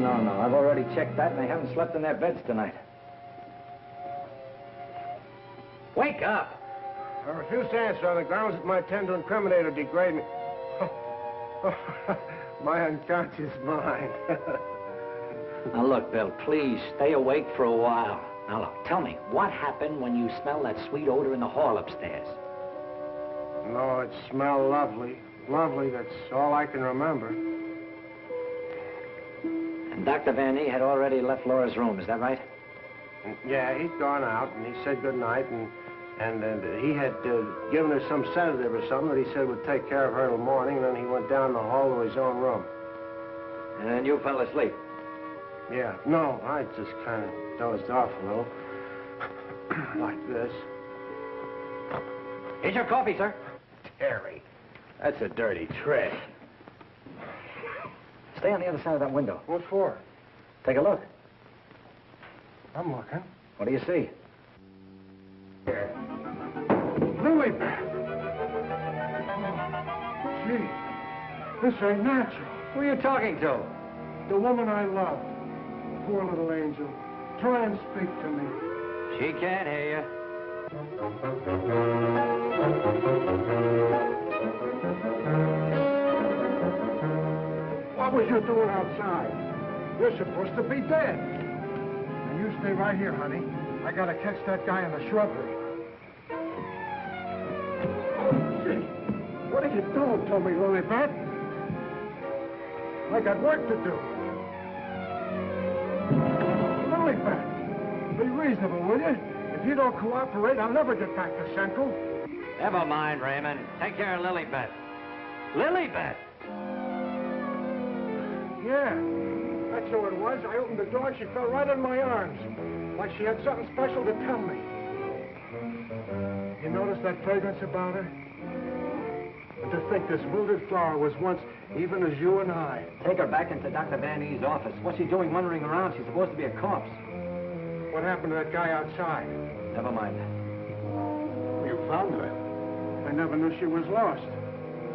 No. I've already checked that, and they haven't slept in their beds tonight. Wake up! I refuse to answer on the grounds that my tend to incriminate or degrade me. My unconscious mind. Now, look, Bill, please stay awake for a while. Now, look, tell me, what happened when you smelled that sweet odor in the hall upstairs? No, it smelled lovely. Lovely, that's all I can remember. And Dr. Van E had already left Laura's room, is that right? Yeah, he'd gone out, and he said goodnight, and he had given her some sedative or something that he said would take care of her till morning, and then he went down the hall to his own room. And then you fell asleep? Yeah, no, I just kind of dozed off a little. Like this. Here's your coffee, sir. Terry, that's a dirty trick. Stay on the other side of that window. What for? Take a look. I'm looking. What do you see? Lily Beth! Gee, this ain't natural. Who are you talking to? The woman I love. Poor little angel. Try and speak to me. She can't hear you. What was you doing outside? You're supposed to be dead. Now you stay right here, honey. I gotta catch that guy in the shrubbery. Gee, what are you doing to me, Lilybeth? I got work to do. Lilybeth, be reasonable, will you? If you don't cooperate, I'll never get back to Central. Never mind, Raymond. Take care of Lilybeth. Lilybeth! Yeah, that's who it was. I opened the door and she fell right in my arms. Like she had something special to tell me. You notice that fragrance about her? And to think this wilted flower was once even as you and I. Take her back into Dr. Van E's office. What's she doing wandering around? She's supposed to be a corpse. What happened to that guy outside? Never mind. You found her. I never knew she was lost.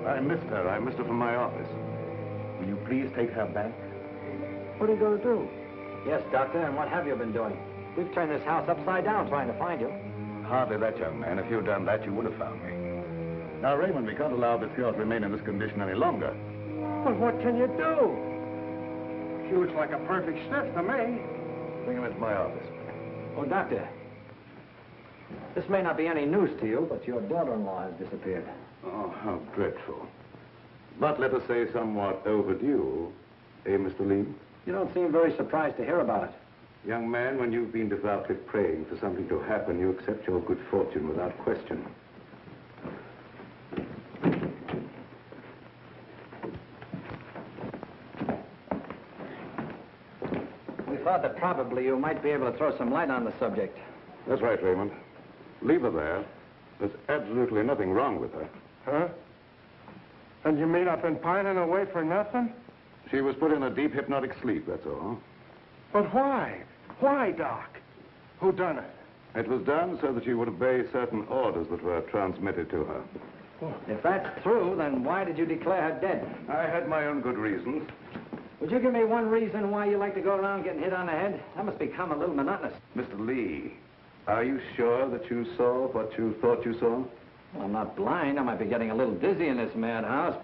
I missed her. I missed her from my office. Will you please take her back? What are you going to do? Yes, Doctor, and what have you been doing? We've turned this house upside down trying to find you. Hardly that, young man. If you'd done that, you would have found me. Now, Raymond, we can't allow this girl to remain in this condition any longer. Well, what can you do? She looks like a perfect stiff to me. Bring him into my office. Oh, Doctor, this may not be any news to you, but your daughter-in-law has disappeared. Oh, how dreadful. But let us say somewhat overdue, eh, Mr. Lee? You don't seem very surprised to hear about it. Young man, when you've been devoutly praying for something to happen, you accept your good fortune without question. We thought that probably you might be able to throw some light on the subject. That's right, Raymond. Leave her there. There's absolutely nothing wrong with her. Huh? And you mean I've been pining away for nothing? She was put in a deep hypnotic sleep, that's all. But why? Why, Doc? Who done it? It was done so that she would obey certain orders that were transmitted to her. If that's true, then why did you declare her dead? I had my own good reasons. Would you give me one reason why you like to go around getting hit on the head? That must become a little monotonous. Mr. Lee, are you sure that you saw what you thought you saw? Well, I'm not blind. I might be getting a little dizzy in this madhouse.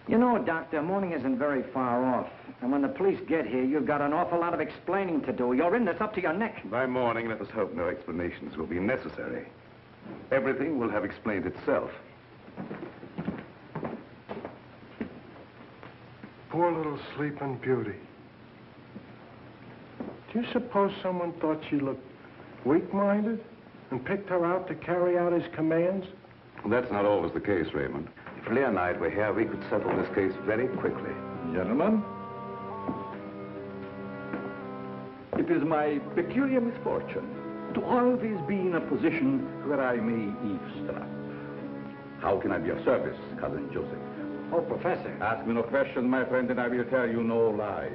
You know, Doctor, morning isn't very far off. And when the police get here, you've got an awful lot of explaining to do. You're in this up to your neck. By morning, let us hope no explanations will be necessary. Everything will have explained itself. Poor little sleeping beauty. Do you suppose someone thought she looked weak-minded and picked her out to carry out his commands? That's not always the case, Raymond. If Leah and I were here, we could settle this case very quickly. Gentlemen, it is my peculiar misfortune to always be in a position where I may eavesdrop. How can I be of service, Cousin Joseph? Oh, Professor. Ask me no questions, my friend, and I will tell you no lies.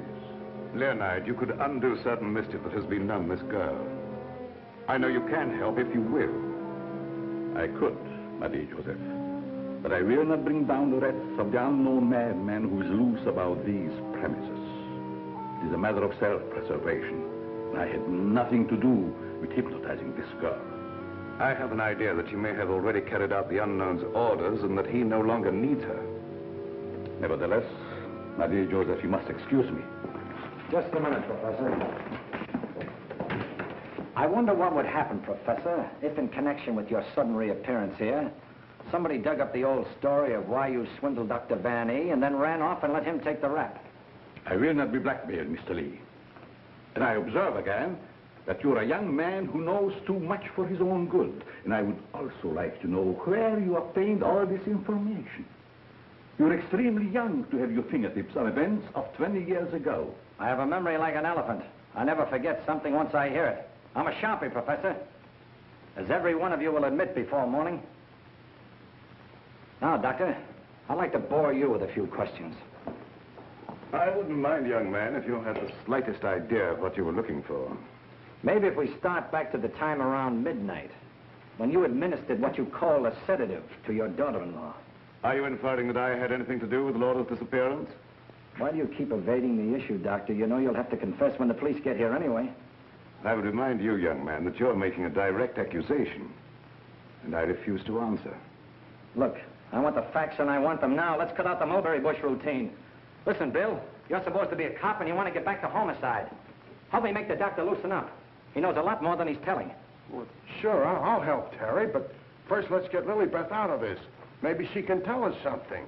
Leonard, you could undo certain mischief that has been done this girl. I know you can help if you will. I could, my dear Joseph. But I will not bring down the wrath of the unknown madman who is loose about these premises. It is a matter of self-preservation. I had nothing to do with hypnotizing this girl. I have an idea that you may have already carried out the unknown's orders and that he no longer needs her. Nevertheless, my dear Joseph, you must excuse me. Just a minute, Professor. I wonder what would happen, Professor, if in connection with your sudden reappearance here, somebody dug up the old story of why you swindled Dr. Van E and then ran off and let him take the rap. I will not be blackmailed, Mr. Lee. And I observe again that you're a young man who knows too much for his own good. And I would also like to know where you obtained all this information. You're extremely young to have your fingertips on events of 20 years ago. I have a memory like an elephant. I never forget something once I hear it. I'm a sharpie, Professor. As every one of you will admit before morning. Now, Doctor, I'd like to bore you with a few questions. I wouldn't mind, young man, if you had the slightest idea of what you were looking for. Maybe if we start back to the time around midnight, when you administered what you call a sedative to your daughter-in-law. Are you inferring that I had anything to do with Laura's disappearance? Why do you keep evading the issue, Doctor? You know you'll have to confess when the police get here anyway. I would remind you, young man, that you're making a direct accusation, and I refuse to answer. Look, I want the facts and I want them now. Let's cut out the mulberry bush routine. Listen, Bill, you're supposed to be a cop and you want to get back to homicide. Help me make the doctor loosen up. He knows a lot more than he's telling. Well, sure, I'll help Terry, but first let's get Lilybeth out of this. Maybe she can tell us something.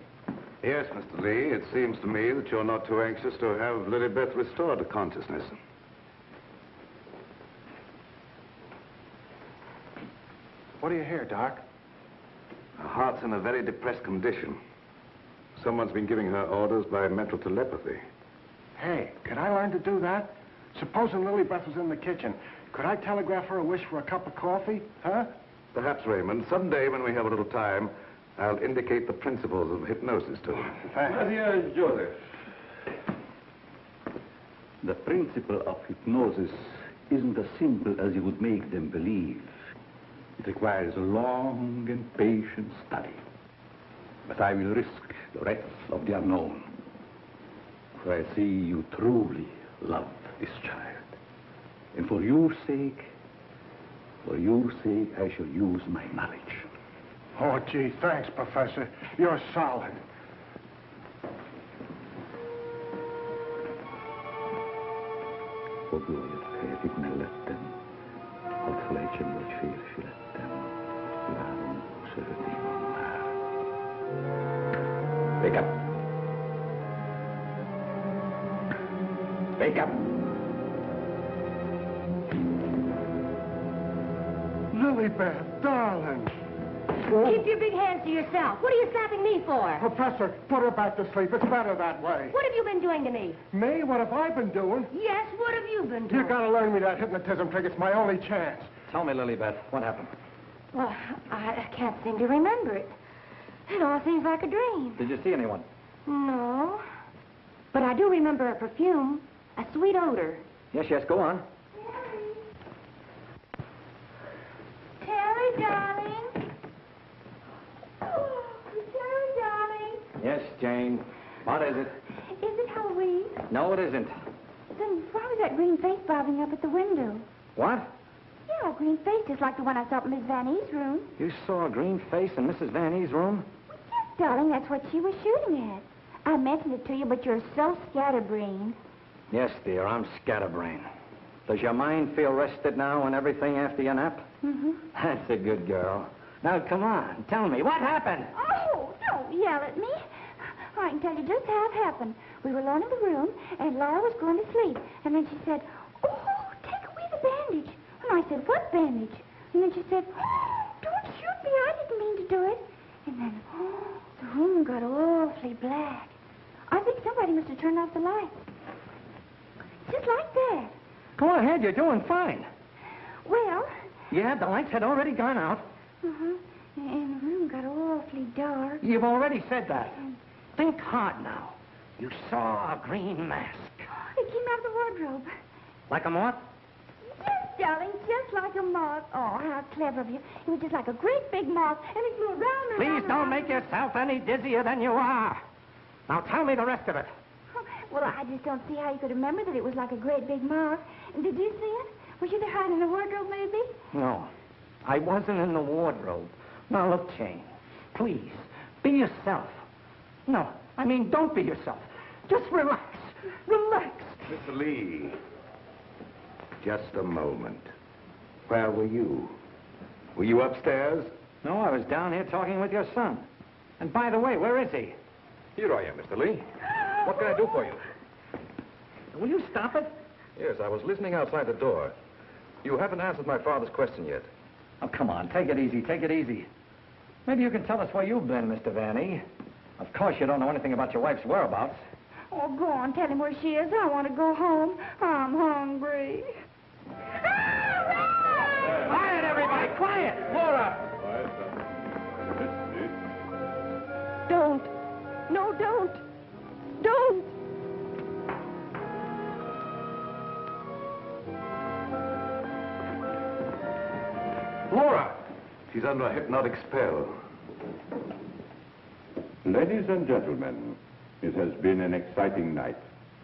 Yes, Mr. Lee, it seems to me that you're not too anxious to have Lilybeth restored to consciousness. What do you hear, Doc? Her heart's in a very depressed condition. Someone's been giving her orders by mental telepathy. Hey, could I learn to do that? Supposing Lilybeth was in the kitchen, could I telegraph her a wish for a cup of coffee, huh? Perhaps, Raymond, someday when we have a little time, I'll indicate the principles of hypnosis to her. Thanks. Dear Joseph, the principle of hypnosis isn't as simple as you would make them believe. It requires a long and patient study. But I will risk the rest of the unknown. For I see you truly love this child. And for your sake, I shall use my knowledge. Oh, gee, thanks, Professor. You're solid. Och jag fick mig lätten att flächen var fyrflätten. Larm söt i många. Wake up. Wake up. Lilybeth, darling. Keep your big hands to yourself. What are you slapping me for? Professor, put her back to sleep. It's better that way. What have you been doing to me? Me? What have I been doing? Yes, what have you been doing? You gotta learn me that hypnotism trick. It's my only chance. Tell me, Lilybeth, what happened? Well, I can't seem to remember it. It all seems like a dream. Did you see anyone? No. But I do remember a perfume, a sweet odor. Yes, go on. Terry, darling. Oh, Terry, darling. Yes, Jane. What is it? Is it Halloween? No, it isn't. Then why was that green face bobbing up at the window? What? Yeah, a green face just like the one I saw in Miss Van E's room. You saw a green face in Mrs. Van E's room? Yes, darling, that's what she was shooting at. I mentioned it to you, but you're so scatterbrained. Yes, dear, I'm scatterbrained. Does your mind feel rested now and everything after your nap? Mm-hmm. That's a good girl. Now, come on, tell me, what happened? Oh, don't yell at me. I can tell you just how it happened. We were alone in the room, and Laura was going to sleep. And then she said, oh, take away the bandage. And I said, what bandage? And then she said, oh, don't shoot me. I didn't mean to do it. And then, the room got awfully black. I think somebody must have turned off the lights. Just like that. Go ahead, you're doing fine. Well... Yeah, the lights had already gone out. Uh-huh. And the room got awfully dark. You've already said that. Think hard now. You saw a green mask. It came out of the wardrobe. Like a moth? Yes, darling, just like a moth. Oh, how clever of you. It was just like a great big moth, and it flew around and Please around. don't make yourself any dizzier than you are. Now tell me the rest of it. Well, I just don't see how you could remember that it was like a great big moth. And did you see it? Was you there hiding in the wardrobe, maybe? No, I wasn't in the wardrobe. Now, look, Jane, please, be yourself. No, I mean, don't be yourself. Just relax. Relax. Mr. Lee, just a moment. Where were you? Were you upstairs? No, I was down here talking with your son. And by the way, where is he? Here I am, Mr. Lee. What can I do for you? Will you stop it? Yes, I was listening outside the door. You haven't answered my father's question yet. Oh, come on, take it easy, take it easy. Maybe you can tell us where you've been, Mr. Vanny. Of course you don't know anything about your wife's whereabouts. Oh, go on, tell him where she is. I want to go home. I'm hungry. Quiet, everybody, quiet! Laura! Don't. No, don't. Don't. Laura! She's under a hypnotic spell. Ladies and gentlemen, it has been an exciting night,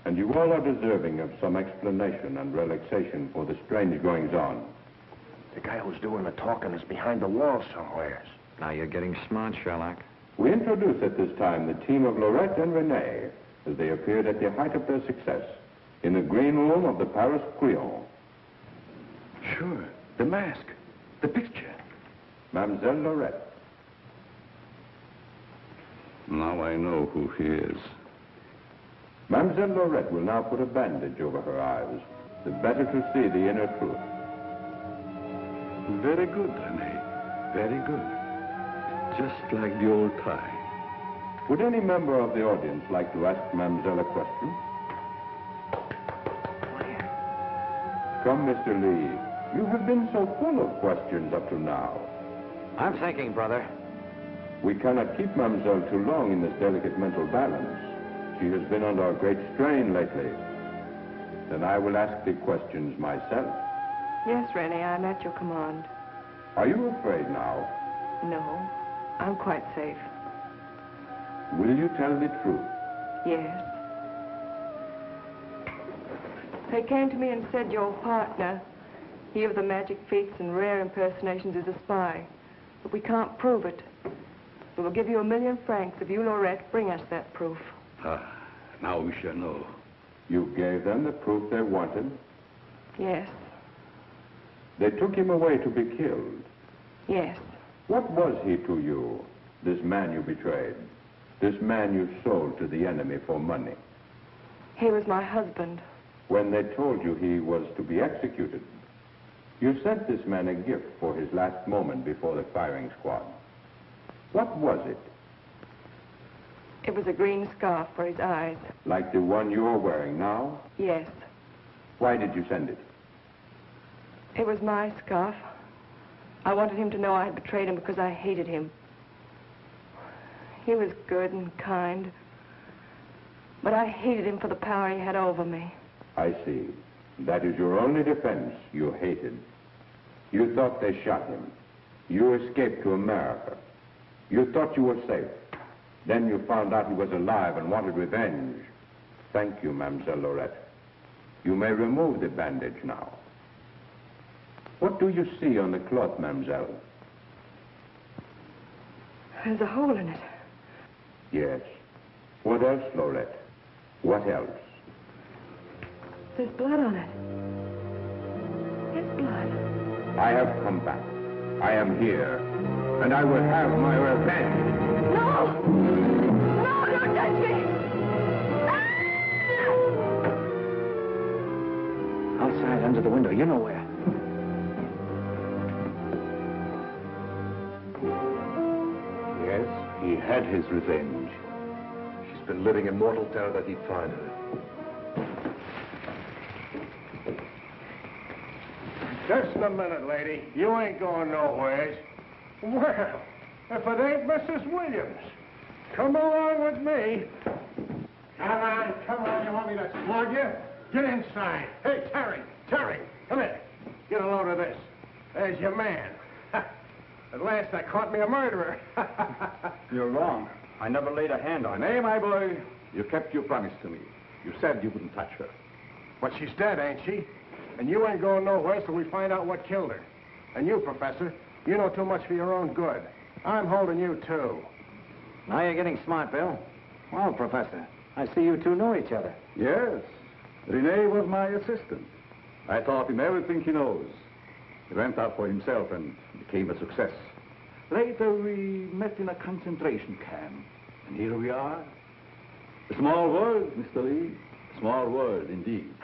and you all are deserving of some explanation and relaxation for the strange goings-on. The guy who's doing the talking is behind the wall somewhere. Now you're getting smart, Sherlock. We introduce at this time the team of Lorette and Renee as they appeared at the height of their success in the green room of the Paris Crillon. Sure, the mask, the picture. Mademoiselle Lorette. Now I know who he is. Mademoiselle Lorette will now put a bandage over her eyes, the better to see the inner truth. Very good, Renee. Very good. Just like the old time. Would any member of the audience like to ask Mademoiselle a question? Come, Mr. Lee. You have been so full of questions up to now. I'm thinking, brother. We cannot keep Mademoiselle too long in this delicate mental balance. She has been under a great strain lately. Then I will ask the questions myself. Yes, Renee, I'm at your command. Are you afraid now? No, I'm quite safe. Will you tell the truth? Yes. They came to me and said your partner, he of the magic feats and rare impersonations, is a spy. But we can't prove it. We will give you 1,000,000 francs if you, Lorette, bring us that proof. Now we shall know. You gave them the proof they wanted? Yes. They took him away to be killed? Yes. What was he to you, this man you betrayed? This man you sold to the enemy for money? He was my husband. When they told you he was to be executed, you sent this man a gift for his last moment before the firing squad. What was it? It was a green scarf for his eyes. Like the one you're wearing now? Yes. Why did you send it? It was my scarf. I wanted him to know I had betrayed him because I hated him. He was good and kind, but I hated him for the power he had over me. I see. That is your only defense. You hated. You thought they shot him. You escaped to America. You thought you were safe. Then you found out he was alive and wanted revenge. Thank you, Mademoiselle Lorette. You may remove the bandage now. What do you see on the cloth, Mademoiselle? There's a hole in it. Yes. What else, Lorette? What else? There's blood on it. It's blood. I have come back. I am here. And I will have my revenge. No! No, don't touch me! Outside, under the window, you know where. Yes, he had his revenge. She's been living in mortal terror that he'd find her. Just a minute, lady. You ain't going nowheres. Well, if it ain't Mrs. Williams, come along with me. Come on, you want me to slug you? Get inside. Hey, Terry, come here. Get a load of this. There's your man. At last I caught me a murderer. You're wrong. I never laid a hand on her. Renee, my boy, you kept your promise to me. You said you wouldn't touch her. But she's dead, ain't she? And you ain't going nowhere till we find out what killed her. And you, Professor, you know too much for your own good. I'm holding you, too. Now you're getting smart, Bill. Well, Professor, I see you two know each other. Yes. Renee was my assistant. I taught him everything he knows. He went out for himself and became a success. Later, we met in a concentration camp. And here we are. A small world, Mr. Lee. A small world, indeed.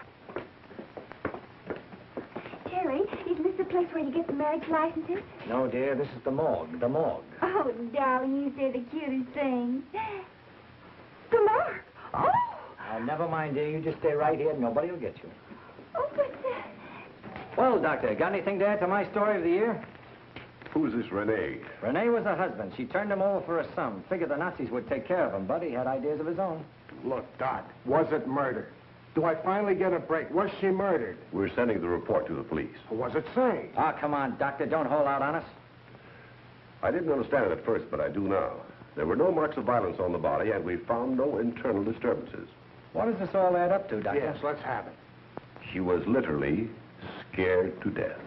Terry, is Isn't this the place where you get the marriage licenses? No, dear, this is the morgue, the morgue. Oh, darling, you say the cutest thing. The mark. Oh! Never mind, dear. You just stay right here. Nobody will get you. Oh, but... Well, Doctor, got anything to add to my story of the year? Who's this Renee? Renee was a husband. She turned him over for a sum. Figured the Nazis would take care of him, but he had ideas of his own. Look, Doc, was it murder? Do I finally get a break? Was she murdered? We're sending the report to the police. What was it say? Ah, come on, Doctor. Don't hold out on us. I didn't understand it at first, but I do now. There were no marks of violence on the body, and we found no internal disturbances. What does this all add up to, Doctor? Yes, let's have it. She was literally scared to death.